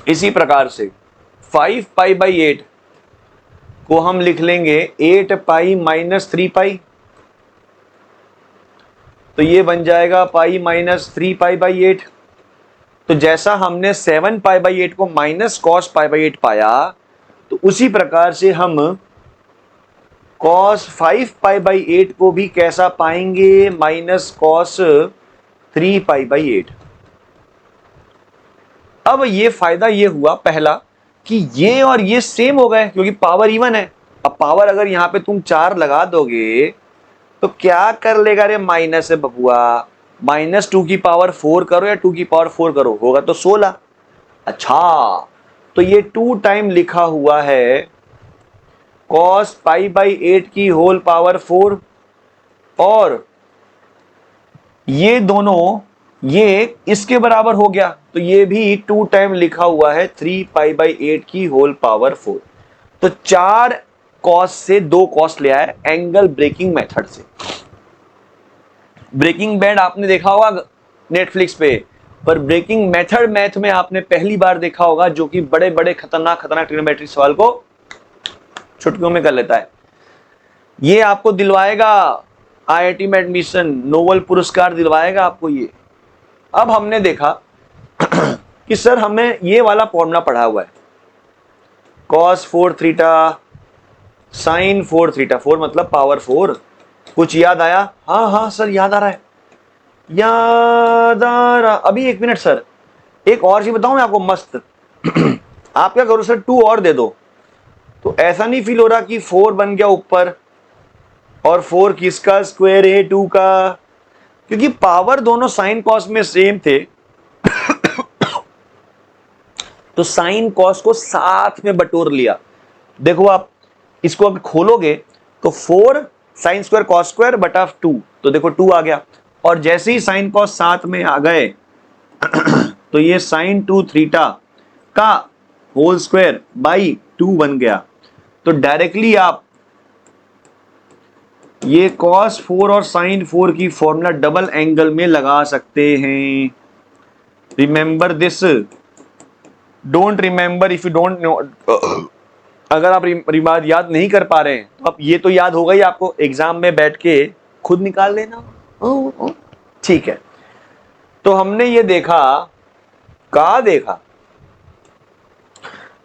इसी प्रकार से 5 पाई बाई 8 को हम लिख लेंगे 8 पाई माइनस 3 पाई, तो ये बन जाएगा पाई माइनस 3 पाई बाई 8। तो जैसा हमने 7 पाई बाई 8 को माइनस कॉस पाई बाई 8 पाया, तो उसी प्रकार से हम कॉस 5 पाई बाई 8 को भी कैसा पाएंगे? Minus cos 3 pi by 8। अब ये फायदा ये हुआ पहला कि ये और ये सेम हो गए क्योंकि पावर इवन है। अब पावर अगर यहां पे तुम 4 लगा दोगे तो क्या कर लेगा रे? माइनस है बबुआ, माइनस 2 की पावर 4 करो या 2 की पावर 4 करो, होगा तो 16। अच्छा, तो ये 2 टाइम लिखा हुआ है कॉस पाई बाई 8 की होल पावर 4, और ये दोनों ये इसके बराबर हो गया, तो ये भी 2 टाइम लिखा हुआ है 3 पाई बाई 8 की होल पावर 4। तो 4 कॉस से 2 कॉस ले आए एंगल ब्रेकिंग मेथड से। ब्रेकिंग बैड आपने देखा होगा नेटफ्लिक्स पे, पर ब्रेकिंग मेथड मैथ में आपने पहली बार देखा होगा, जो कि बड़े बड़े खतरनाक खतरनाक ट्रिग्नोमेट्रिक सवाल को चुटकियों में कर लेता है। ये आपको दिलवाएगा आईआईटी में एडमिशन, नोबेल पुरस्कार दिलवाएगा आपको ये। अब हमने देखा कि सर हमें ये वाला फॉर्मूला पढ़ा हुआ है, cos 4 थीटा sin 4 थीटा, 4 मतलब पावर 4। कुछ याद आया? हाँ हाँ सर याद आ रहा है, याद आ रहा। अभी एक मिनट सर, एक और चीज बताऊं मैं आपको मस्त। आप क्या करो सर, 2 और दे दो, तो ऐसा नहीं फील हो रहा कि 4 बन गया ऊपर और 4 किसका स्क्वायर है, 2 का, क्योंकि पावर दोनों साइन कॉस में सेम थे। तो साइन कॉस को साथ में बटोर लिया। देखो आप इसको अगर खोलोगे तो 4 साइन स्क्वायर कॉस स्क्वायर बटा 2, तो देखो 2 आ गया। और जैसे ही साइन कॉस साथ में आ गए तो ये साइन 2 थीटा का होल स्क्वायर बाई 2 बन गया। तो डायरेक्टली आप ये cos 4 और sin 4 की फॉर्मूला डबल एंगल में लगा सकते हैं। Remember this, don't remember if you don't know. अगर आप रिवाज याद नहीं कर पा रहे हैं तो अब ये तो याद होगा ही आपको, एग्जाम में बैठ के खुद निकाल लेना। ठीक है, तो हमने ये देखा, कहा देखा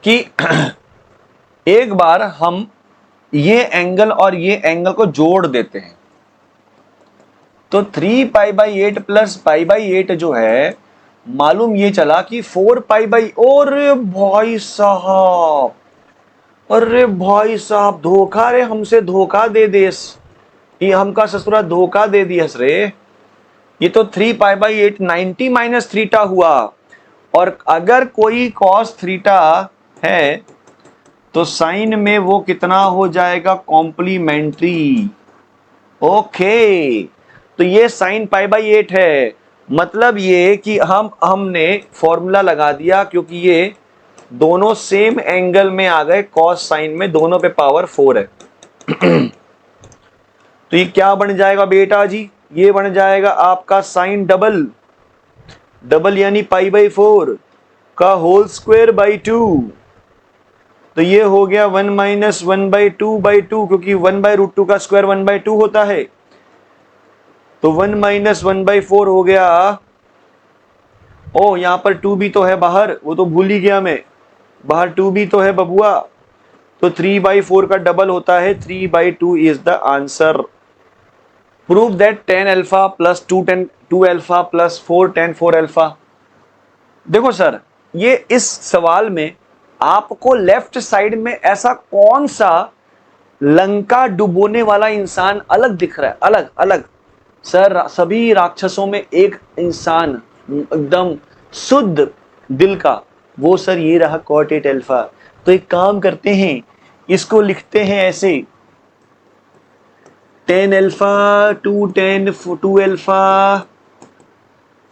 कि एक बार हम ये एंगल और ये एंगल को जोड़ देते हैं, तो 3π/8 प्लस π/8 जो है, मालूम ये चला कि 4π/, और भाई साहब, अरे भाई साहब धोखा रे, हमसे धोखा दे देस, ये हमका ससुरा धोखा दे दियस रे। ये तो 3π/8 90 माइनस थीटा हुआ, और अगर कोई cos थीटा है तो साइन में वो कितना हो जाएगा, कॉम्प्लीमेंट्री। ओके, तो ये साइन π/8 है, मतलब ये कि हमने फॉर्मूला लगा दिया, क्योंकि ये दोनों सेम एंगल में आ गए, कॉस साइन में दोनों पे पावर 4 है। तो ये क्या बन जाएगा बेटा जी, ये बन जाएगा आपका साइन डबल, डबल यानी π/4 का होल स्क्वायर बाई 2। तो ये हो गया 1 माइनस 1/2/2, क्योंकि 1/√2 का स्क्वायर 1/2 होता है। तो 1 माइनस 1/4 हो गया। ओ यहां पर 2 भी तो है बाहर, वो तो भूल ही गया मैं, बाहर 2 भी तो है बबुआ। तो 3/4 का डबल होता है, 3/2 is the answer. Prove that tan alpha plus 2 alpha plus 4 tan 4 alpha. देखो सर, ये इस सवाल में आपको लेफ्ट साइड में ऐसा कौन सा लंका डुबोने वाला इंसान अलग दिख रहा है, अलग अलग। सर सभी राक्षसों में एक इंसान एकदम शुद्ध दिल का, वो सर ये रहा cot 8 अल्फा। तो एक काम करते हैं, इसको लिखते हैं ऐसे, tan alpha 2 tan 2 alpha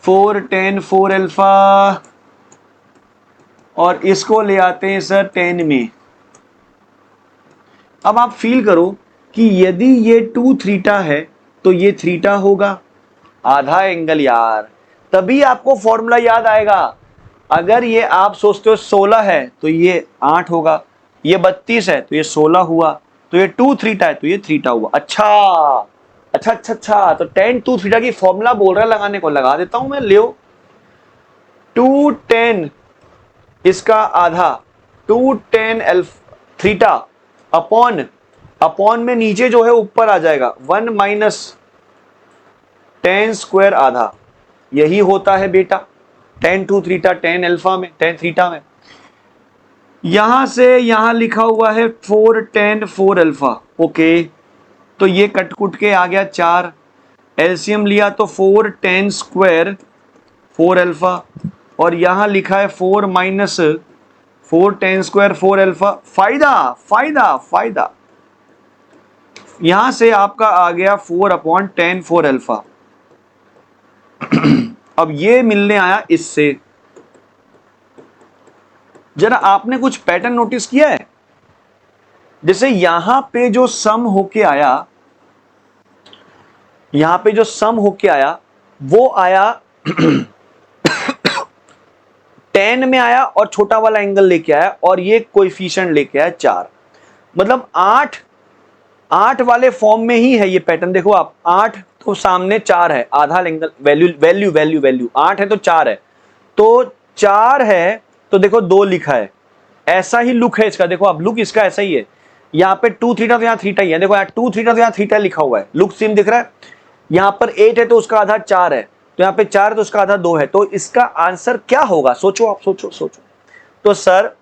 4 tan 4 alpha, और इसको ले आते हैं सर 10 में। अब आप फील करो कि यदि ये 2 थीटा है तो ये थीटा होगा, आधा एंगल यार, तभी आपको फॉर्मूला याद आएगा। अगर ये आप सोचते हो 16 है तो ये 8 होगा, ये 32 है तो ये 16 हुआ, तो ये 2 थीटा है तो ये थीटा हुआ। अच्छा अच्छा अच्छा अच्छा, तो tan 2 थीटा की फॉर्मूला बोल रहा है लगाने को, लगा देता हूं मैं, लियो 2 tan इसका आधा 2 tan थीटा अपॉन, अपॉन में नीचे जो है ऊपर आ जाएगा 1 माइनस tan स्क्वायर आधा, यही होता है बेटा tan 2 थीटा tan अल्फा में, tan थीटा में। यहां से यहां लिखा हुआ है 4 tan 4 अल्फा। ओके, तो ये कटकुट के आ गया 4, एलसीएम लिया तो 4 tan स्क्वायर 4 अल्फा, और यहां लिखा है 4 माइनस 4 tan स्क्वायर 4 अल्फा। फायदा फायदा फायदा, यहां से आपका आ गया 4 tan 4 अल्फा। अब ये मिलने आया इससे। जरा आपने कुछ पैटर्न नोटिस किया है, जैसे यहां पे जो सम होके आया, यहां पे जो सम होके आया वो आया tan में आया और छोटा वाला एंगल लेके आया और ये कोएफिशिएंट लेके आया 4। मतलब 8 वाले फॉर्म में ही है ये पैटर्न। देखो आप 8 तो सामने 4 है, आधा angle value value value value 8 है तो 4 है, तो 4 है तो देखो 2 लिखा है। ऐसा ही लुक है इसका, देखो आप लुक इसका ऐसा ही है। यहाँ पे 2 थीटा तो यहाँ थीटा ही है, देखो यहाँ 2 थीटा तो यहाँ थीटा लिखा हुआ है, लुक सेम दिख रहा है। यहाँ पर 8 है तो उसका आधा 4 है, तो यहाँ पे 4 है तो उसका आधा 2 है, तो इसका आंसर क्या होगा? सोचो आप, सोचो सोचो। तो सर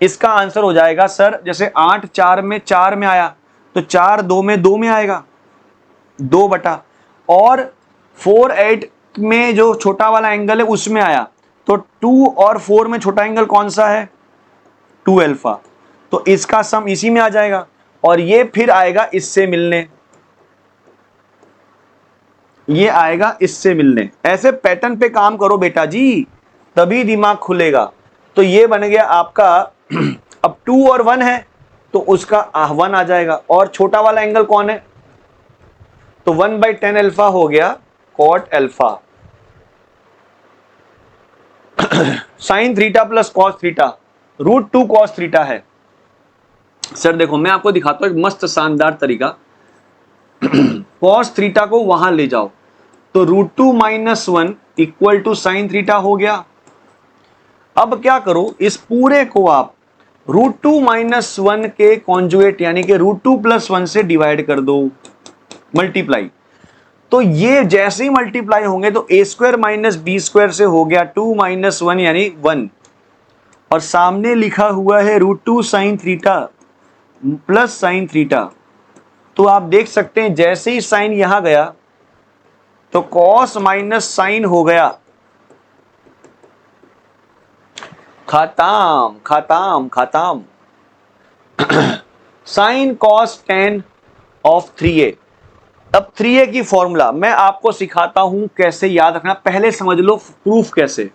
इसका आंसर हो जाएगा सर, जैसे 8 4 में 4 में आया तो 4 2 में 2 में आएगा 2 बटा, और 4 8 में जो छोटा वाला एंगल है उसमें आया तो 2 और 4 में छोटा एंगल कौन सा है? 2 अल्फा, तो इसका सम इसी में आ जाएगा और ये फिर आएगा इससे मिलने, ये आएगा इससे मिलने। ऐसे पैटर्न पे काम करो बेटा जी, तभी दिमाग खुलेगा। तो ये बन गया आपका अब 2 और 1 है तो उसका 1 आ जाएगा, और छोटा वाला एंगल कौन है? तो 1/10 अल्फा हो गया cot alpha sine theta plus cos theta, √2 cos theta है। सर देखो मैं आपको दिखाता हूं एक मस्त शानदार तरीका। कॉस थीटा को वहां ले जाओ तो √2 - 1 इक्वल टू साइन थीटा हो गया। अब क्या करो, इस पूरे को आप √2 - 1 के कॉन्जुगेट यानी कि √2 + 1 से डिवाइड कर दो, मल्टीप्लाई। तो ये जैसे ही मल्टीप्लाई होंगे तो a² - b² से हो गया 2 - 1 यानी 1, और सामने लिखा हुआ है √2 sign theta plus sine theta. तो आप देख सकते हैं जैसे ही साइन यहां गया तो कॉस माइनस साइन हो गया, खत्म खत्म खत्म। Sine cos tan of 3a। अब 3a की फॉर्मूला मैं आपको सिखाता हूं कैसे याद रखना, पहले समझ लो प्रूफ कैसे।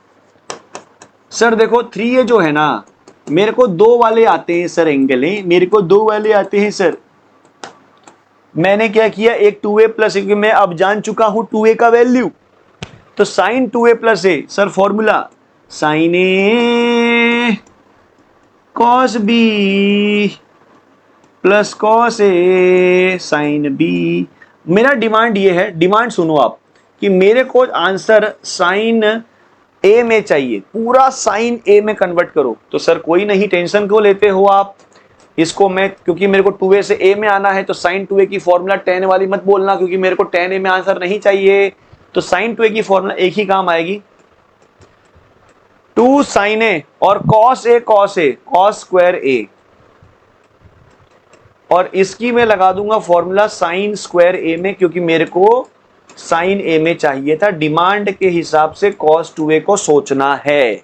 सर देखो 3a जो है ना, मेरे को 2 वाले आते हैं सर एंगल है, मेरे को 2 वाले आते हैं सर। मैंने क्या किया, एक 2a प्लस, मैं अब जान चुका हूं 2a का वैल्यू, तो sine 2a plus a, sir formula sine a cos b plus cos A sine b। मेरा डिमांड ये है, डिमांड सुनो आप, कि मेरे को आंसर साइन ए में चाहिए, पूरा साइन ए में कन्वर्ट करो। तो सर कोई नहीं, टेंशन क्यों लेते हो आप, इसको मैं, क्योंकि मेरे को 2a से a में आना है तो साइन 2a की फॉर्मूला tan वाली मत बोलना, क्योंकि मेरे को tan a में आंसर नहीं चाहिए। तो साइन 2a की फॉर्मूला एक ही काम आएगी, 2 साइन a और cos a cos square a, और इसकी मैं लगा दूंगा फॉर्मूला साइन स्क्वायर a में, क्योंकि मेरे को साइन a में चाहिए था। डिमांड के हिसाब से cos 2a को सोचना है।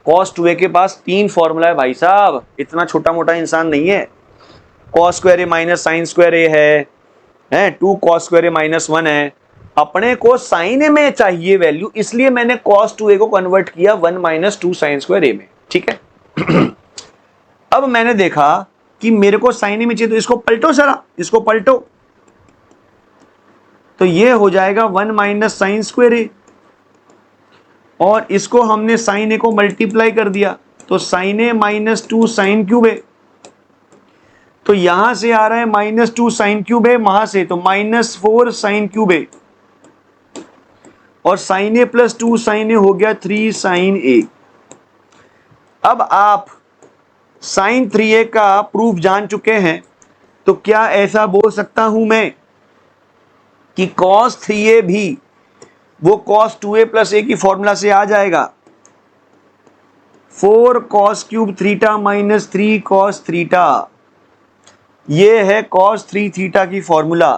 cos 2a के पास 3 फॉर्मूला है भाई साहब, इतना छोटा मोटा इंसान नहीं है। cos square a minus sine square a है 2 cos स्क्वायर a माइनस 1 है। अपने को साइन a में चाहिए वैल्यू, इसलिए मैंने cos 2a को कन्वर्ट किया 1 - 2 साइन स्क्वायर a में, ठीक है। अब मैंने देखा कि मेरे को साइन a में चाहिए, तो इसको पलटो जरा, इसको पलटो, तो ये हो जाएगा 1 - साइन स्क्वायर a, और इसको हमने साइन a को मल्टीप्लाई कर दिया तो sine a - 2 sine cube a, तो यहां से आ रहा है -2 साइन क्यूब a, वहां से तो -4 साइन क्यूब a, और साइन a + 2 साइन a हो गया 3 साइन a। अब आप साइन 3a का प्रूफ जान चुके हैं, तो क्या ऐसा बोल सकता हूं मैं कि cos 3a भी वो cos 2a + a की फॉर्मूला से आ जाएगा, 4 cos cube theta - 3 cos theta, ये है cos 3 थीटा की फॉर्मूला।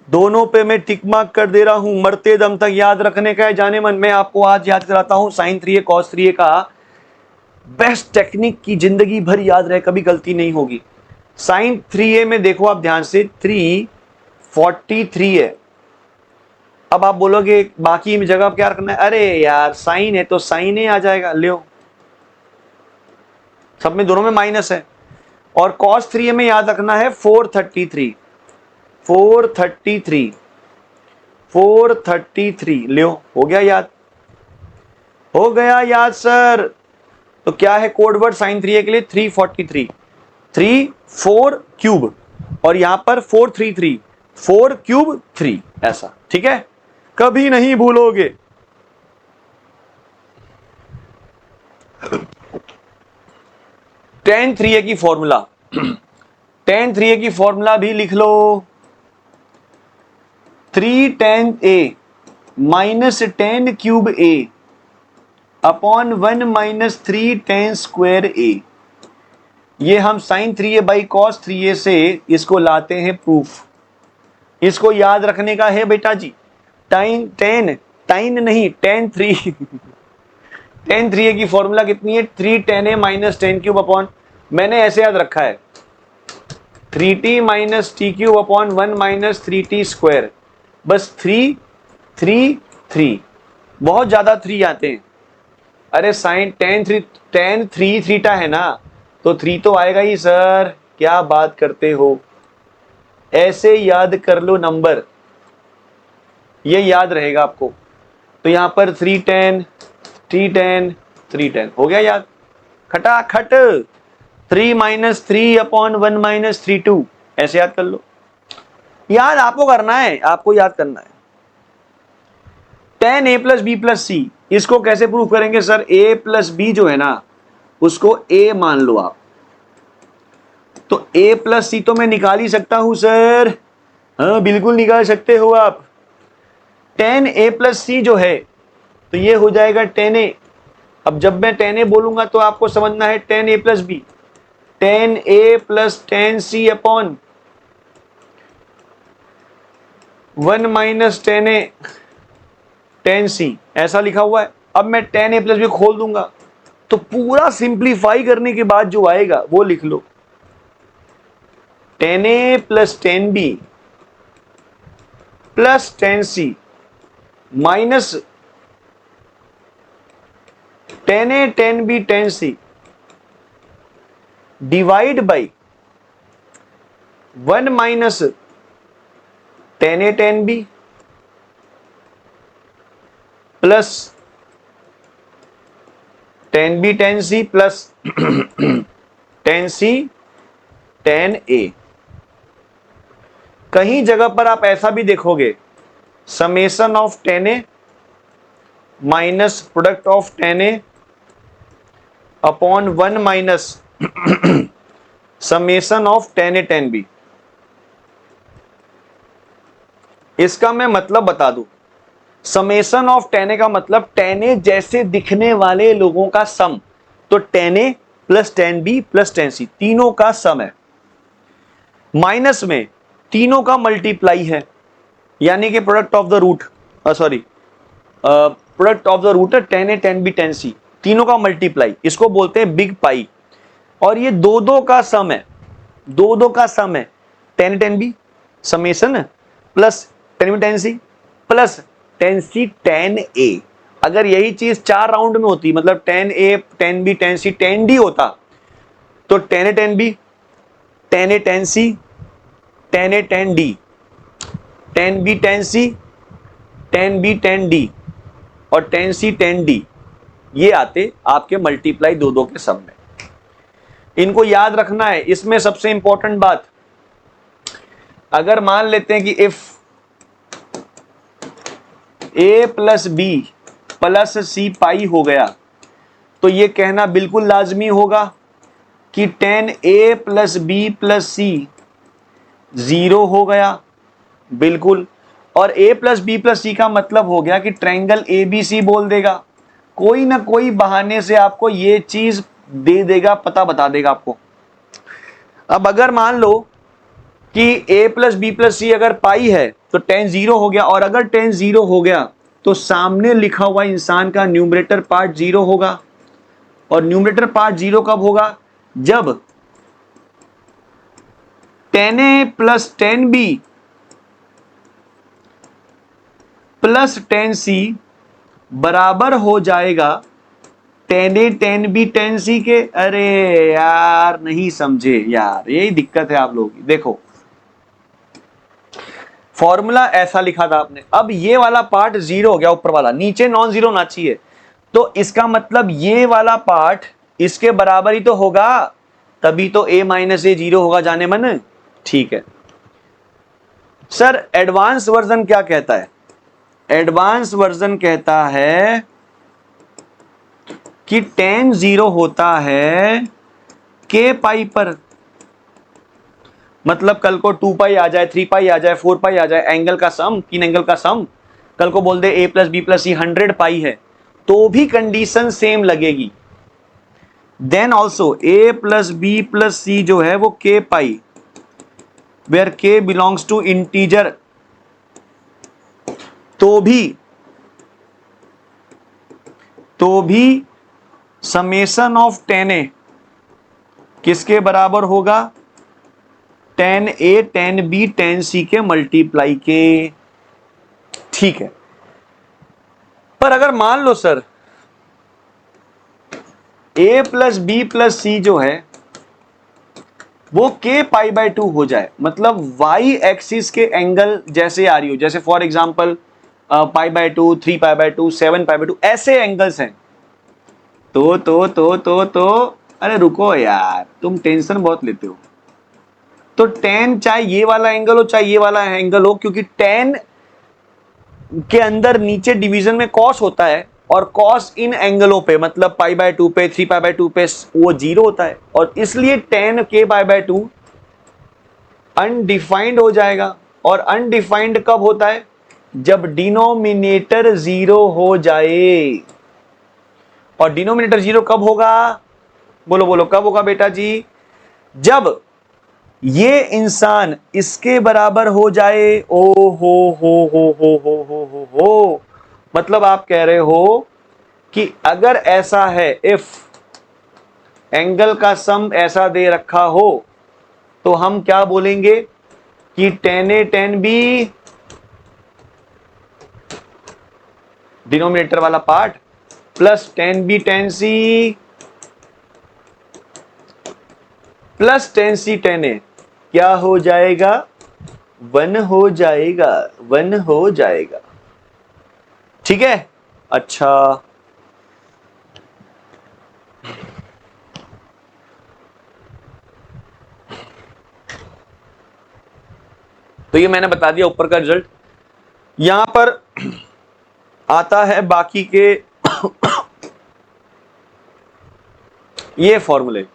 दोनों पे मैं टिक मार्क कर दे रहा हूं, मरते दम तक याद रखने का है जाने मन। मैं आपको आज याद कराता हूं साइन 3a cos 3a का बेस्ट टेक्निक की जिंदगी भर याद रहे, कभी गलती नहीं होगी। साइन 3a में देखो आप ध्यान से 343 है। अब आप बोलोगे बाकी जगह क्या रखना है, अरे यार साइन है तो साइन ए आ जाएगा, ले सब में दोनों में माइनस है। और cos 3a में याद रखना है 433, 433 लियो, हो गया याद? हो गया याद सर? तो क्या है कोड वर्ड साइन 3a के लिए? 343, 3 4 क्यूब और यहां पर 433, 4 क्यूब 3, ऐसा, ठीक है, कभी नहीं भूलोगे। tan 3a की फॉर्मूला, tan 3a की फॉर्मूला भी लिख लो। 3 tan a minus 10 cube a upon 1 minus 3 tan square a। ये हम sign 3a by cos 3a से इसको लाते हैं प्रूफ। इसको याद रखने का है बेटा जी, टाइन टेन टाइन नहीं tan 3 tan 3a की फॉर्मूला कितनी है? 3 tan a minus 10 cube upon, मैंने ऐसे याद रखा है 3t minus T cube upon 1 minus 3t square, बस 3 3 3, बहुत ज्यादा 3 आते हैं। अरे साइन tan 3 थीटा है ना, तो 3 तो आएगा ही सर, क्या बात करते हो? ऐसे याद कर लो नंबर, ये याद रहेगा आपको। तो यहां पर 3 tan 3 tan 3 tan हो गया याद, खटाखट। 3 माइनस 3 अपॉन 1 माइनस 3 2, ऐसे याद कर लो। याद आपको करना है, आपको याद करना है। tan a plus B plus C, इसको कैसे प्रूव करेंगे सर? a प्लस बी जो है ना, उसको a मान लो आप, तो a प्लस सी तो मैं निकाल ही सकता हूं सर। हाँ बिल्कुल निकाल सकते हो आप। tan a प्लस सी जो है, तो ये हो जाएगा tan a। अब जब मैं tan a बोलूंगा तो आपको समझना है tan a plus b, tan a plus tan c upon 1 minus tan a tan c, ऐसा लिखा हुआ है। अब मैं tan a प्लस बी खोल दूंगा, तो पूरा सिंप्लीफाई करने के बाद जो आएगा वो लिख लो, tan a plus tan b plus tan c minus tan a tan b tan c divide by 1 minus tan a tan b plus tan b tan c plus tan c tan a। कहीं जगह पर आप ऐसा भी देखोगे, summation of tan a minus product of tan a upon 1 minus summation of tan a tan b। इसका मैं मतलब बता दूं, समेशन ऑफ tan a का मतलब tan a जैसे दिखने वाले लोगों का सम, तो tan a plus tan b plus tan c तीनों का सम है, माइनस में तीनों का मल्टीप्लाई है, यानी कि product of the root, sorry product of the root है tan a tan b tan c, तीनों का मल्टीप्लाई, इसको बोलते हैं बिग पाई। और ये दो दो का सम है, दो दो का सम है, tan a tan b summation plus tan b tan c plus tan c tan a। अगर यही चीज 4 राउंड में होती, मतलब tan a tan b tan c tan d होता, तो tan a tan b tan a tan c tan a tan d tan b tan c tan b tan d और tan c tan d, ये आते आपके multiply दो दो के सम में। इनको याद रखना है। इसमें सबसे इंपॉर्टेंट बात, अगर मान लेते हैं कि if a plus B plus C pi हो गया, तो ये कहना बिल्कुल लाजमी होगा कि tan a plus B plus C 0 हो गया, बिल्कुल। और a plus B plus C का मतलब हो गया कि ट्रायंगल ABC बोल देगा, कोई ना कोई बहाने से आपको ये चीज दे देगा, पता बता देगा आपको। अब अगर मान लो कि a प्लस बी प्लस सी अगर पाई है तो tan 0 हो गया, और अगर tan 0 हो गया तो सामने लिखा हुआ इंसान का न्यूमरेटर पार्ट 0 होगा। और न्यूमरेटर पार्ट 0 कब होगा? जब tan a plus tan b plus tan c बराबर हो जाएगा tan a tan b tan c के। अरे यार नहीं समझे यार, यही दिक्कत है आप लोगों की। देखो फॉर्मूला ऐसा लिखा था आपने, अब ये वाला पार्ट जीरो हो गया, ऊपर वाला, नीचे नॉन जीरो होना चाहिए, तो इसका मतलब ये वाला पार्ट इसके बराबर ही तो होगा, तभी तो a माइनस ए जीरो होगा जाने मन। ठीक है सर, एडवांस वर्जन क्या कहता है? एडवांस वर्जन कहता है कि tan जीरो होता है k पाई पर, मतलब कल को 2 पाई आ जाए, 3 पाई आ जाए, 4 पाई आ जाए, एंगल का सम, तीन एंगल का सम, कल को बोल दे a plus B plus C 100 pi है, तो भी कंडीशन सेम लगेगी। Then also a plus B plus C जो है वो k pi, where k belongs to integer, तो भी समेशन ऑफ tan a किसके बराबर होगा? tan a tan b tan c के मल्टीप्लाई के। ठीक है, पर अगर मान लो sir a plus B plus C जो है वो k पाई बाय 2 हो जाए, मतलब y एक्सिस के एंगल जैसे आ रही हो, जैसे for example pi by 2, 3 pi by 2, 7 pi by 2, ऐसे एंगल्स हैं, तो अरे रुको यार, तुम टेंशन बहुत लेते हो। तो tan चाहे ये वाला एंगल हो चाहे ये वाला एंगल हो, क्योंकि tan के अंदर नीचे डिवीजन में cos होता है, और cos इन एंगलों पे मतलब पाई बाय 2 पे, 3 पाई बाय 2 पे वो जीरो होता है, और इसलिए tan k pi by 2 undefined हो जाएगा। और अनडिफाइंड कब होता है? जब डिनोमिनेटर जीरो हो जाए। और डिनोमिनेटर जीरो कब होगा? बोलो बोलो कब होगा बेटा जी? जब ये इंसान इसके बराबर हो जाए। ओ हो, मतलब आप कह रहे हो कि अगर ऐसा है, इफ एंगल का सम ऐसा दे रखा हो, तो हम क्या बोलेंगे कि tan a tan b, denominator वाला part, plus tan b tan c plus tan c tan a क्या हो जाएगा? 1 हो जाएगा, 1 हो जाएगा। ठीक है, अच्छा तो ये मैंने बता दिया ऊपर का रिजल्ट। यहां पर आता है बाकी के ये फॉर्मूले।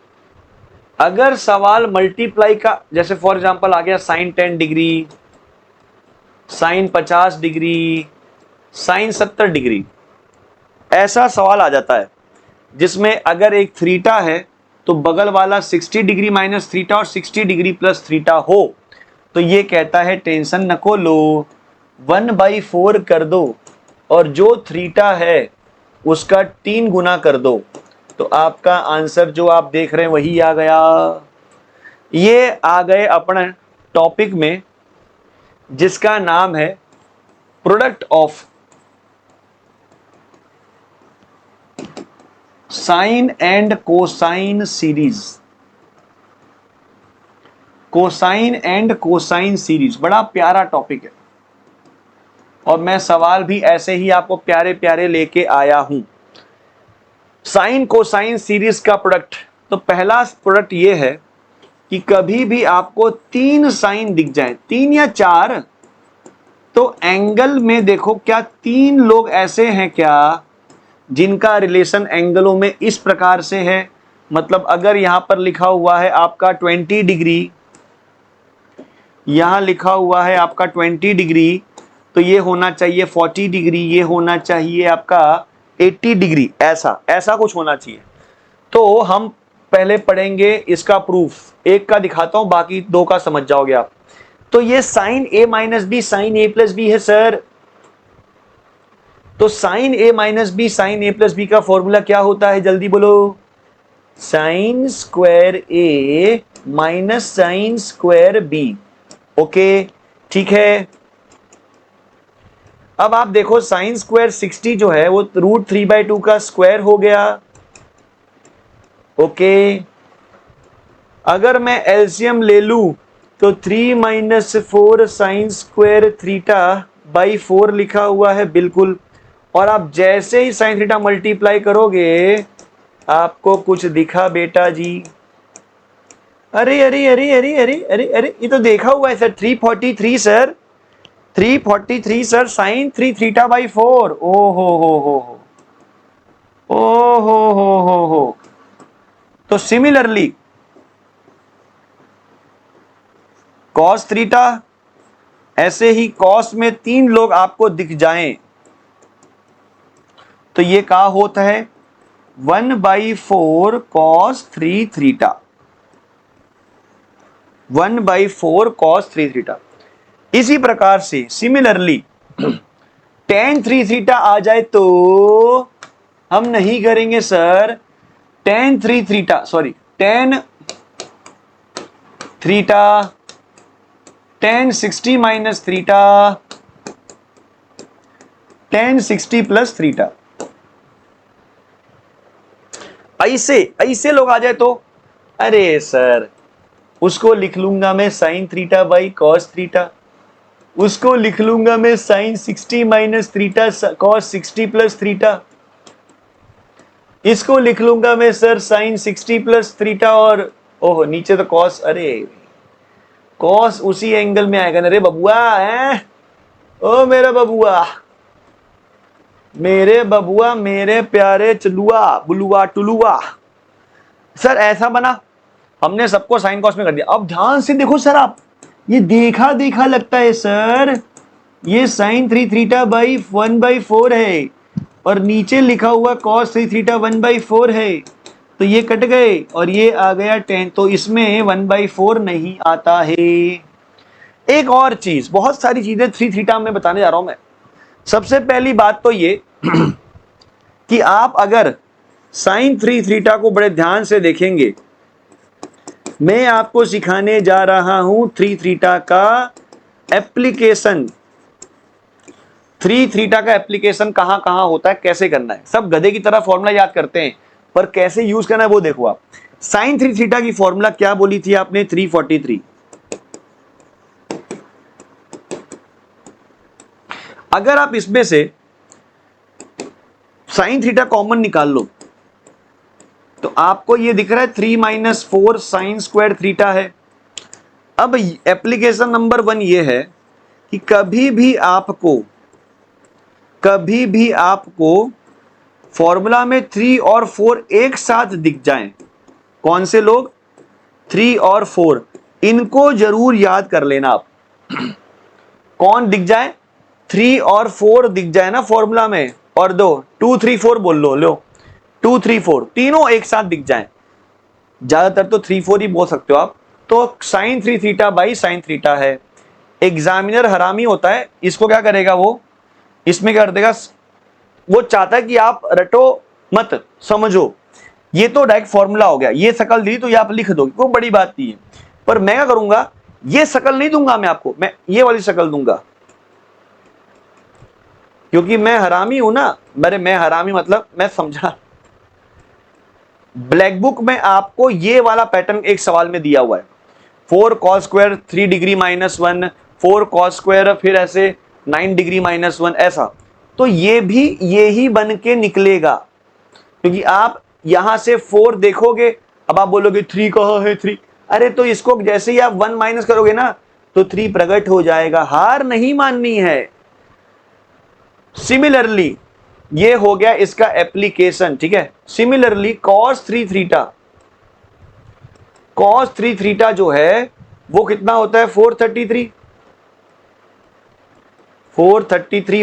अगर सवाल मल्टीप्लाई का, जैसे फॉर एग्जांपल आ गया sine 10 degree, sine 50 degree, sine 70 degree, ऐसा सवाल आ जाता है जिसमें अगर एक थीटा है तो बगल वाला 60 डिग्री माइनस थीटा और 60 डिग्री प्लस थीटा हो, तो ये कहता है टेंशन नको लो, 1/4 कर दो, और जो थीटा है उसका 3 गुना कर दो, तो आपका आंसर जो आप देख रहे हैं वही आ गया। ये आ गए अपने टॉपिक में जिसका नाम है product of sine and cosine series. Cosine and cosine series बड़ा प्यारा टॉपिक है, और मैं सवाल भी ऐसे ही आपको प्यारे प्यारे लेके आया हूं। साइन कोसाइन सीरीज का प्रोडक्ट, तो पहला प्रोडक्ट ये है कि कभी भी आपको 3 साइन दिख जाए, 3 या 4, तो एंगल में देखो क्या 3 लोग ऐसे हैं क्या जिनका रिलेशन एंगलों में इस प्रकार से है। मतलब अगर यहां पर लिखा हुआ है आपका 20 डिग्री, यहां लिखा हुआ है आपका 20 डिग्री, तो ये होना चाहिए 40 डिग्री, ये होना चाहिए आपका 80 डिग्री, ऐसा ऐसा कुछ होना चाहिए। तो हम पहले पढ़ेंगे इसका प्रूफ, एक का दिखाता हूं, बाकी 2 का समझ जाओगे आप। तो ये sine a minus b sine a plus b है सर। तो sine a minus b sine a plus b का फॉर्मूला क्या होता है, जल्दी बोलो? Sine square a minus sine square b। Okay ठीक है। अब आप देखो साइन स्क्वायर 60 जो है वो √3/2 का स्क्वायर हो गया। ओके, अगर मैं एलसीएम ले लूं तो 3 - 4 साइन स्क्वायर थीटा बाई 4 लिखा हुआ है बिल्कुल। और आप जैसे ही साइन थीटा मल्टीप्लाई करोगे आपको कुछ दिखा बेटा जी। अरे अरे अरे अरे अरे अरे अरे, ये तो देखा हुआ है sir, 343 sir, 343 sir, sine 3 theta by 4। ओ हो ओ हो। तो सिमिलरली कॉस थीटा, ऐसे ही कॉस में 3 लोग आपको दिख जाएं तो ये क्या होता है, 1/4 कॉस 3 थीटा, 1/4 कॉस 3 थीटा। इसी प्रकार से सिमिलरली tan 3 थीटा आ जाए तो हम नहीं करेंगे sir, tan 3 theta sorry tan theta tan 60 minus theta tan 60 plus theta. ऐसे ऐसे लोग आ जाए तो अरे सर उसको लिख लूंगा मैं sine theta by cos theta, उसको लिख लूंगा मैं sine 60 minus theta cos 60 plus theta, इसको लिख लूंगा मैं सर साइन 60 प्लस थीटा और ओह नीचे तो कॉस, अरे कॉस उसी एंगल में आएगा ना रे बबुआ है। ओ मेरा बबुआ, मेरे बबुआ, मेरे प्यारे चलुआ बुलुआ टुलुआ, सर ऐसा बना, हमने सबको साइन कॉस में कर दिया। अब ध्यान से देखो सर, आप ये देखा देखा लगता है सर, ये साइन 3 थीटा बाई 1/4 है और नीचे लिखा हुआ कॉस 3 थीटा 1/4 है, तो ये कट गए और ये आ गया 10, तो इसमें 1/4 नहीं आता है। एक और चीज, बहुत सारी चीजें 3 थीटा में बताने जा रहा हूं मैं। सबसे पहली बात तो ये कि आप अगर साइन 3 थीटा को बड़े ध्यान से देखेंगे, मैं आपको सिखाने जा रहा हूं 3 थीटा का एप्लीकेशन। 3 थीटा का एप्लीकेशन कहां कहां होता है, कैसे करना है। सब गधे की तरह फॉर्मूला याद करते हैं पर कैसे यूज करना है वो देखो आप। साइन 3 थीटा की फॉर्मूला क्या बोली थी आपने, 343। अगर आप इसमें से साइन थीटा कॉमन निकाल लो तो आपको ये दिख रहा है 3 - 4 साइन स्क्वायर थीटा है। अब एप्लीकेशन नंबर 1 ये है कि कभी भी आपको फॉर्मूला में 3 और 4 एक साथ दिख जाएं, कौन से लोग, 3 और 4, इनको जरूर याद कर लेना आप। कौन दिख जाए, 3 और 4 दिख जाए ना फॉर्मूला में, और 2 3 4 बोल लो 2 3 4 तीनों एक साथ दिख जाएं, ज्यादातर तो 3 4 ही बोल सकते हो आप, तो sine 3 theta by sine theta है। एग्जामिनर हरामी होता है, इसको क्या करेगा वो, इसमें क्या कर देगा, वो चाहता है कि आप रटो मत, समझो। ये तो डायरेक्ट फॉर्मूला हो गया, ये शकल दी तो ये आप लिख दो, कोई बड़ी बात नहीं है। पर मैं क्या करूंगा, ये शकल नहीं दूंगा मैं आपको, मैं ये वाली शकल दूंगा, क्योंकि मैं हरामी हूं ना। मेरे मैं हरामी मतलब मैं समझा, ब्लैक बुक में आपको ये वाला पैटर्न एक सवाल में दिया हुआ है, 4 cos square 3 degree -1, 4 cos square फिर ऐसे 9 डिग्री -1, ऐसा। तो ये भी ये ही बन के निकलेगा, क्योंकि आप यहां से 4 देखोगे, अब आप बोलोगे 3 कहां है 3, अरे तो इसको जैसे ही आप 1 माइनस करोगे ना तो 3 प्रकट हो जाएगा, हार नहीं माननी है। सिमिलरली ये हो गया इसका एप्लीकेशन, ठीक है। Similarly cos 3 theta, cos 3 theta जो है वो कितना होता है, 433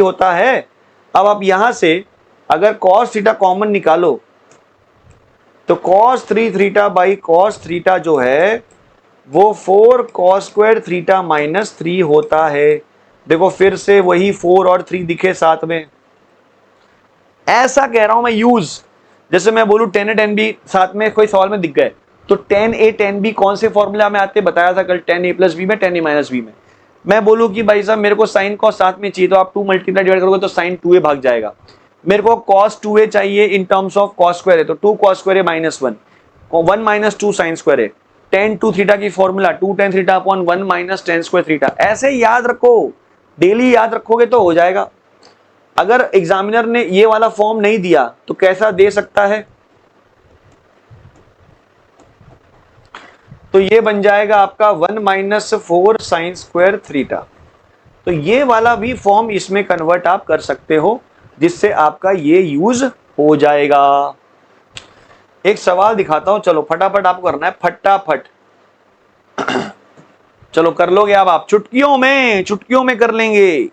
होता है। अब आप यहां से अगर cos थीटा कॉमन निकालो तो cos 3 theta by cos theta जो है वो 4 cos स्क्वायर थीटा -3 होता है। देखो फिर से वही 4 और 3 दिखे साथ में, ऐसा कह रहा हूं मैं यूज। जैसे मैं बोलूं tan A tan B साथ में कोई सवाल में दिख गए तो tan A tan B कौन से फॉर्मूला में आते, बताया था कल, tan A + B में, tan A - B में। मैं बोलूं कि भाई साहब मेरे को साइन कॉस साथ में चाहिए, तो आप 2 मल्टीप्लाई डिवाइड करोगे तो साइन 2A भाग जाएगा। मेरे को cos 2A चाहिए in terms of cos square है, तो 2 cos स्क्वायर है -1, 1 - 2 साइन स्क्वायर है, टेन टू थीटा की formula 2 tan theta upon 1 minus ten square theta, ऐसे याद रखो, डेली याद रखोगे तो हो जाएगा। अगर एग्जामिनर ने ये वाला फॉर्म नहीं दिया तो कैसा दे सकता है, तो ये बन जाएगा आपका 1 माइनस 4 साइन स्क्वायर थीटा। तो ये वाला भी फॉर्म इसमें कन्वर्ट आप कर सकते हो, जिससे आपका ये यूज हो जाएगा। एक सवाल दिखाता हूं, चलो फटाफट आपको करना है, फटाफट चलो कर लोगे आप चुटकियों में कर लेंगे।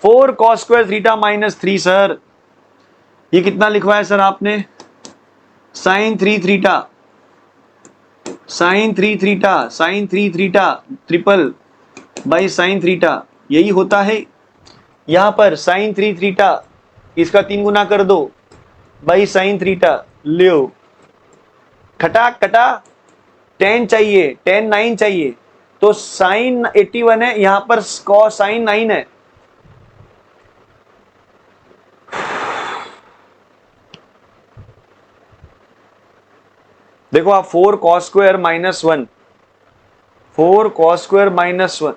4 cos square theta minus 3 sir, ये कितना लिखवाया सर आपने, sine 3 theta, sine 3 theta, sine 3 theta triple by sine theta, यही होता है। यहां पर साइन 3 थीटा, इसका 3 गुना कर दो बाई साइन थीटा, लो खटाक कटा, 10 चाहिए, 10 9 चाहिए, तो साइन 81 है, यहां पर कॉस साइन 9 है। देखो आप 4 cos square minus 1, 4 cos square minus 1,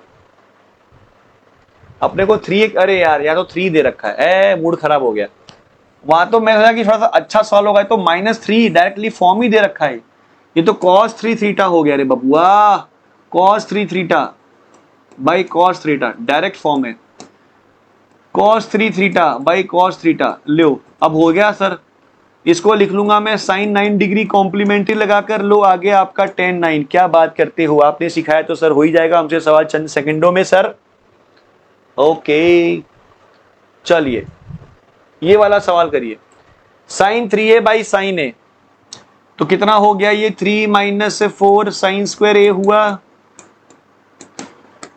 अपने को 3, अरे यार या तो 3 दे रखा है, मूड खराब हो गया। वहां तो मैं सोचा कि थोड़ा सा अच्छा सवाल होगा, तो -3 डायरेक्टली फॉर्म ही दे रखा है। ये तो cos 3 थीटा हो गया रे बबुआ, cos 3 थीटा बाई cos थीटा, डायरेक्ट फॉर्म है, cos 3 थीटा बाई cos थीटा, लो अब हो गया सर। इसको लिख लूंगा मैं sin 9 डिग्री कॉम्प्लीमेंट्री लगाकर, लो आगे आपका tan 9। क्या बात करते हो, आपने सिखाया तो सर हो ही जाएगा हमसे सवाल चंद सेकंडों में सर। ओके चलिए ये वाला सवाल करिए, साइन 3a बाई साइन ए, तो कितना हो गया ये 3 माइनस 4 साइन स्क्वायर ए हुआ,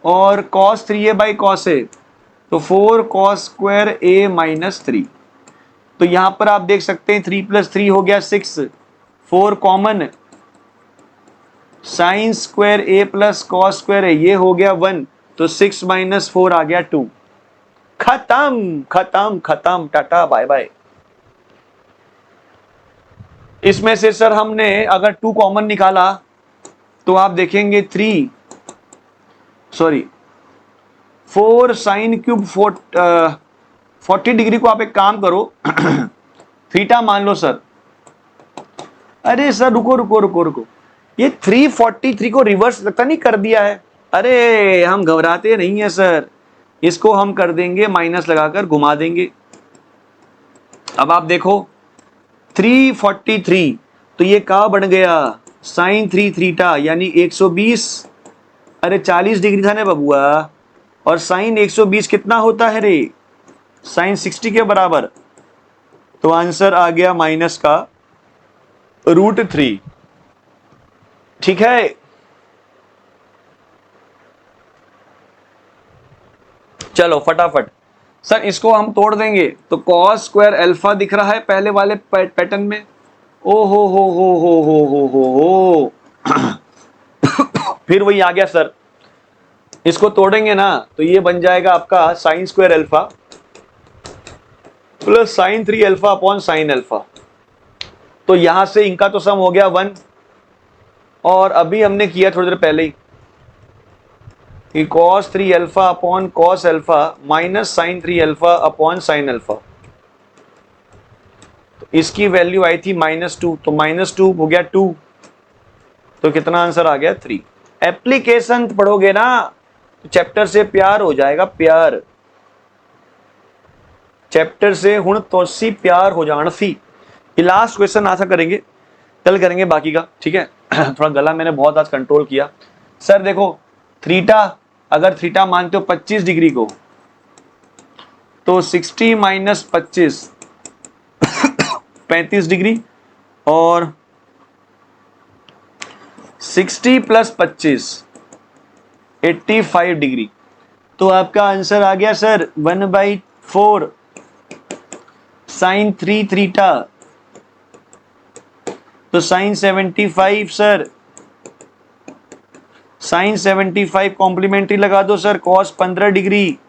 और cos 3a बाई cos ए, तो 4 cos स्क्वायर ए माइनस 3। तो यहां पर आप देख सकते हैं 3 प्लस 3 हो गया 6, 4 कॉमन, साइन स्क्वायर ए प्लस कॉस स्क्वायर ए, ये हो गया 1, तो 6 माइनस 4 आ गया 2। खत्म खत्म खत्म, टाटा बाय बाय। इसमें से सर हमने अगर 2 कॉमन निकाला तो आप देखेंगे 4 साइन क्यूब 40 डिग्री को आप एक काम करो थीटा मान लो सर। अरे सर रुको रुको रुको रुको, ये 343 को रिवर्स लगता नहीं कर दिया है। अरे हम घबराते नहीं है सर, इसको हम कर देंगे माइनस लगाकर घुमा देंगे। अब आप देखो 343, तो ये का बन गया साइन 3 थीटा यानी 120, अरे 40 डिग्री था ना बबुआ, और साइन 120 कितना होता है रे, साइन 60 के बराबर। तो आंसर आ गया माइनस का √3। ठीक है, चलो फटाफट सर इसको हम तोड़ देंगे, तो कॉस स्क्वायर अल्फा दिख रहा है पहले वाले पैटर्न में, ओ हो फिर वही आ गया सर, इसको तोड़ेंगे ना तो ये बन जाएगा आपका sine square alpha plus sign 3 alpha upon sine alpha. तो यहां से इनका तो सम हो गया 1, और अभी हमने किया थोड़ी देर पहले ही कि cos 3 alpha upon cos alpha minus sine 3 alpha upon sine alpha, तो इसकी वैल्यू आई थी -2, तो -2 हो गया 2, तो कितना आंसर आ गया 3। एप्लीकेशन पढ़ोगे ना तो चैप्टर से प्यार हो जाएगा, प्यार चैप्टर से हुण तोसी प्यार हो जान सी। ये लास्ट क्वेश्चन आशा करेंगे, कल करेंगे बाकी का, ठीक है। थोड़ा गला मैंने बहुत आज कंट्रोल किया। सर देखो थीटा, अगर थीटा मानते हो 25 डिग्री को, तो 60 माइनस 25 35 डिग्री, और 60 प्लस 25 85 डिग्री। तो आपका आंसर आ गया सर 1/4 साइन 3 थीटा, तो साइन 75 सर, साइन 75 कॉम्प्लीमेंट्री लगा दो सर, कॉस 15 डिग्री,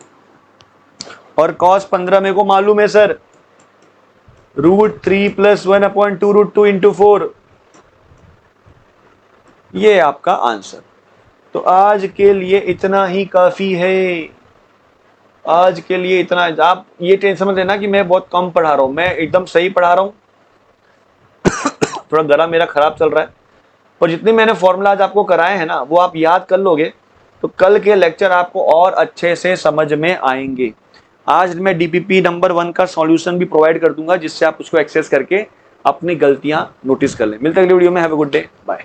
और कॉस 15 मेरे को मालूम है सर √3 + 1/2 √2 × 4, ये है आपका आंसर। तो आज के लिए इतना ही काफी है। आज के लिए इतना। आप ये टेंशन मत लेना कि मैं बहुत कम पढ़ा रहा हूं, मैं एकदम सही पढ़ा रहा हूं। थोड़ा गला मेरा खराब चल रहा है। और जितने मैंने फॉर्मूला आज आपको कराए हैं ना, वो आप याद कर लोगे तो कल के लेक्चर आपको और अच्छे से समझ में आएंगे। आज मैं डीपीपी नंबर 1 का सॉल्यूशन भी प्रोवाइड कर दूंगा, जिससे आप उसको एक्सेस करके अपनी गलतियां नोटिस कर लें। मिलते हैं अगली वीडियो में। Have a good day, bye.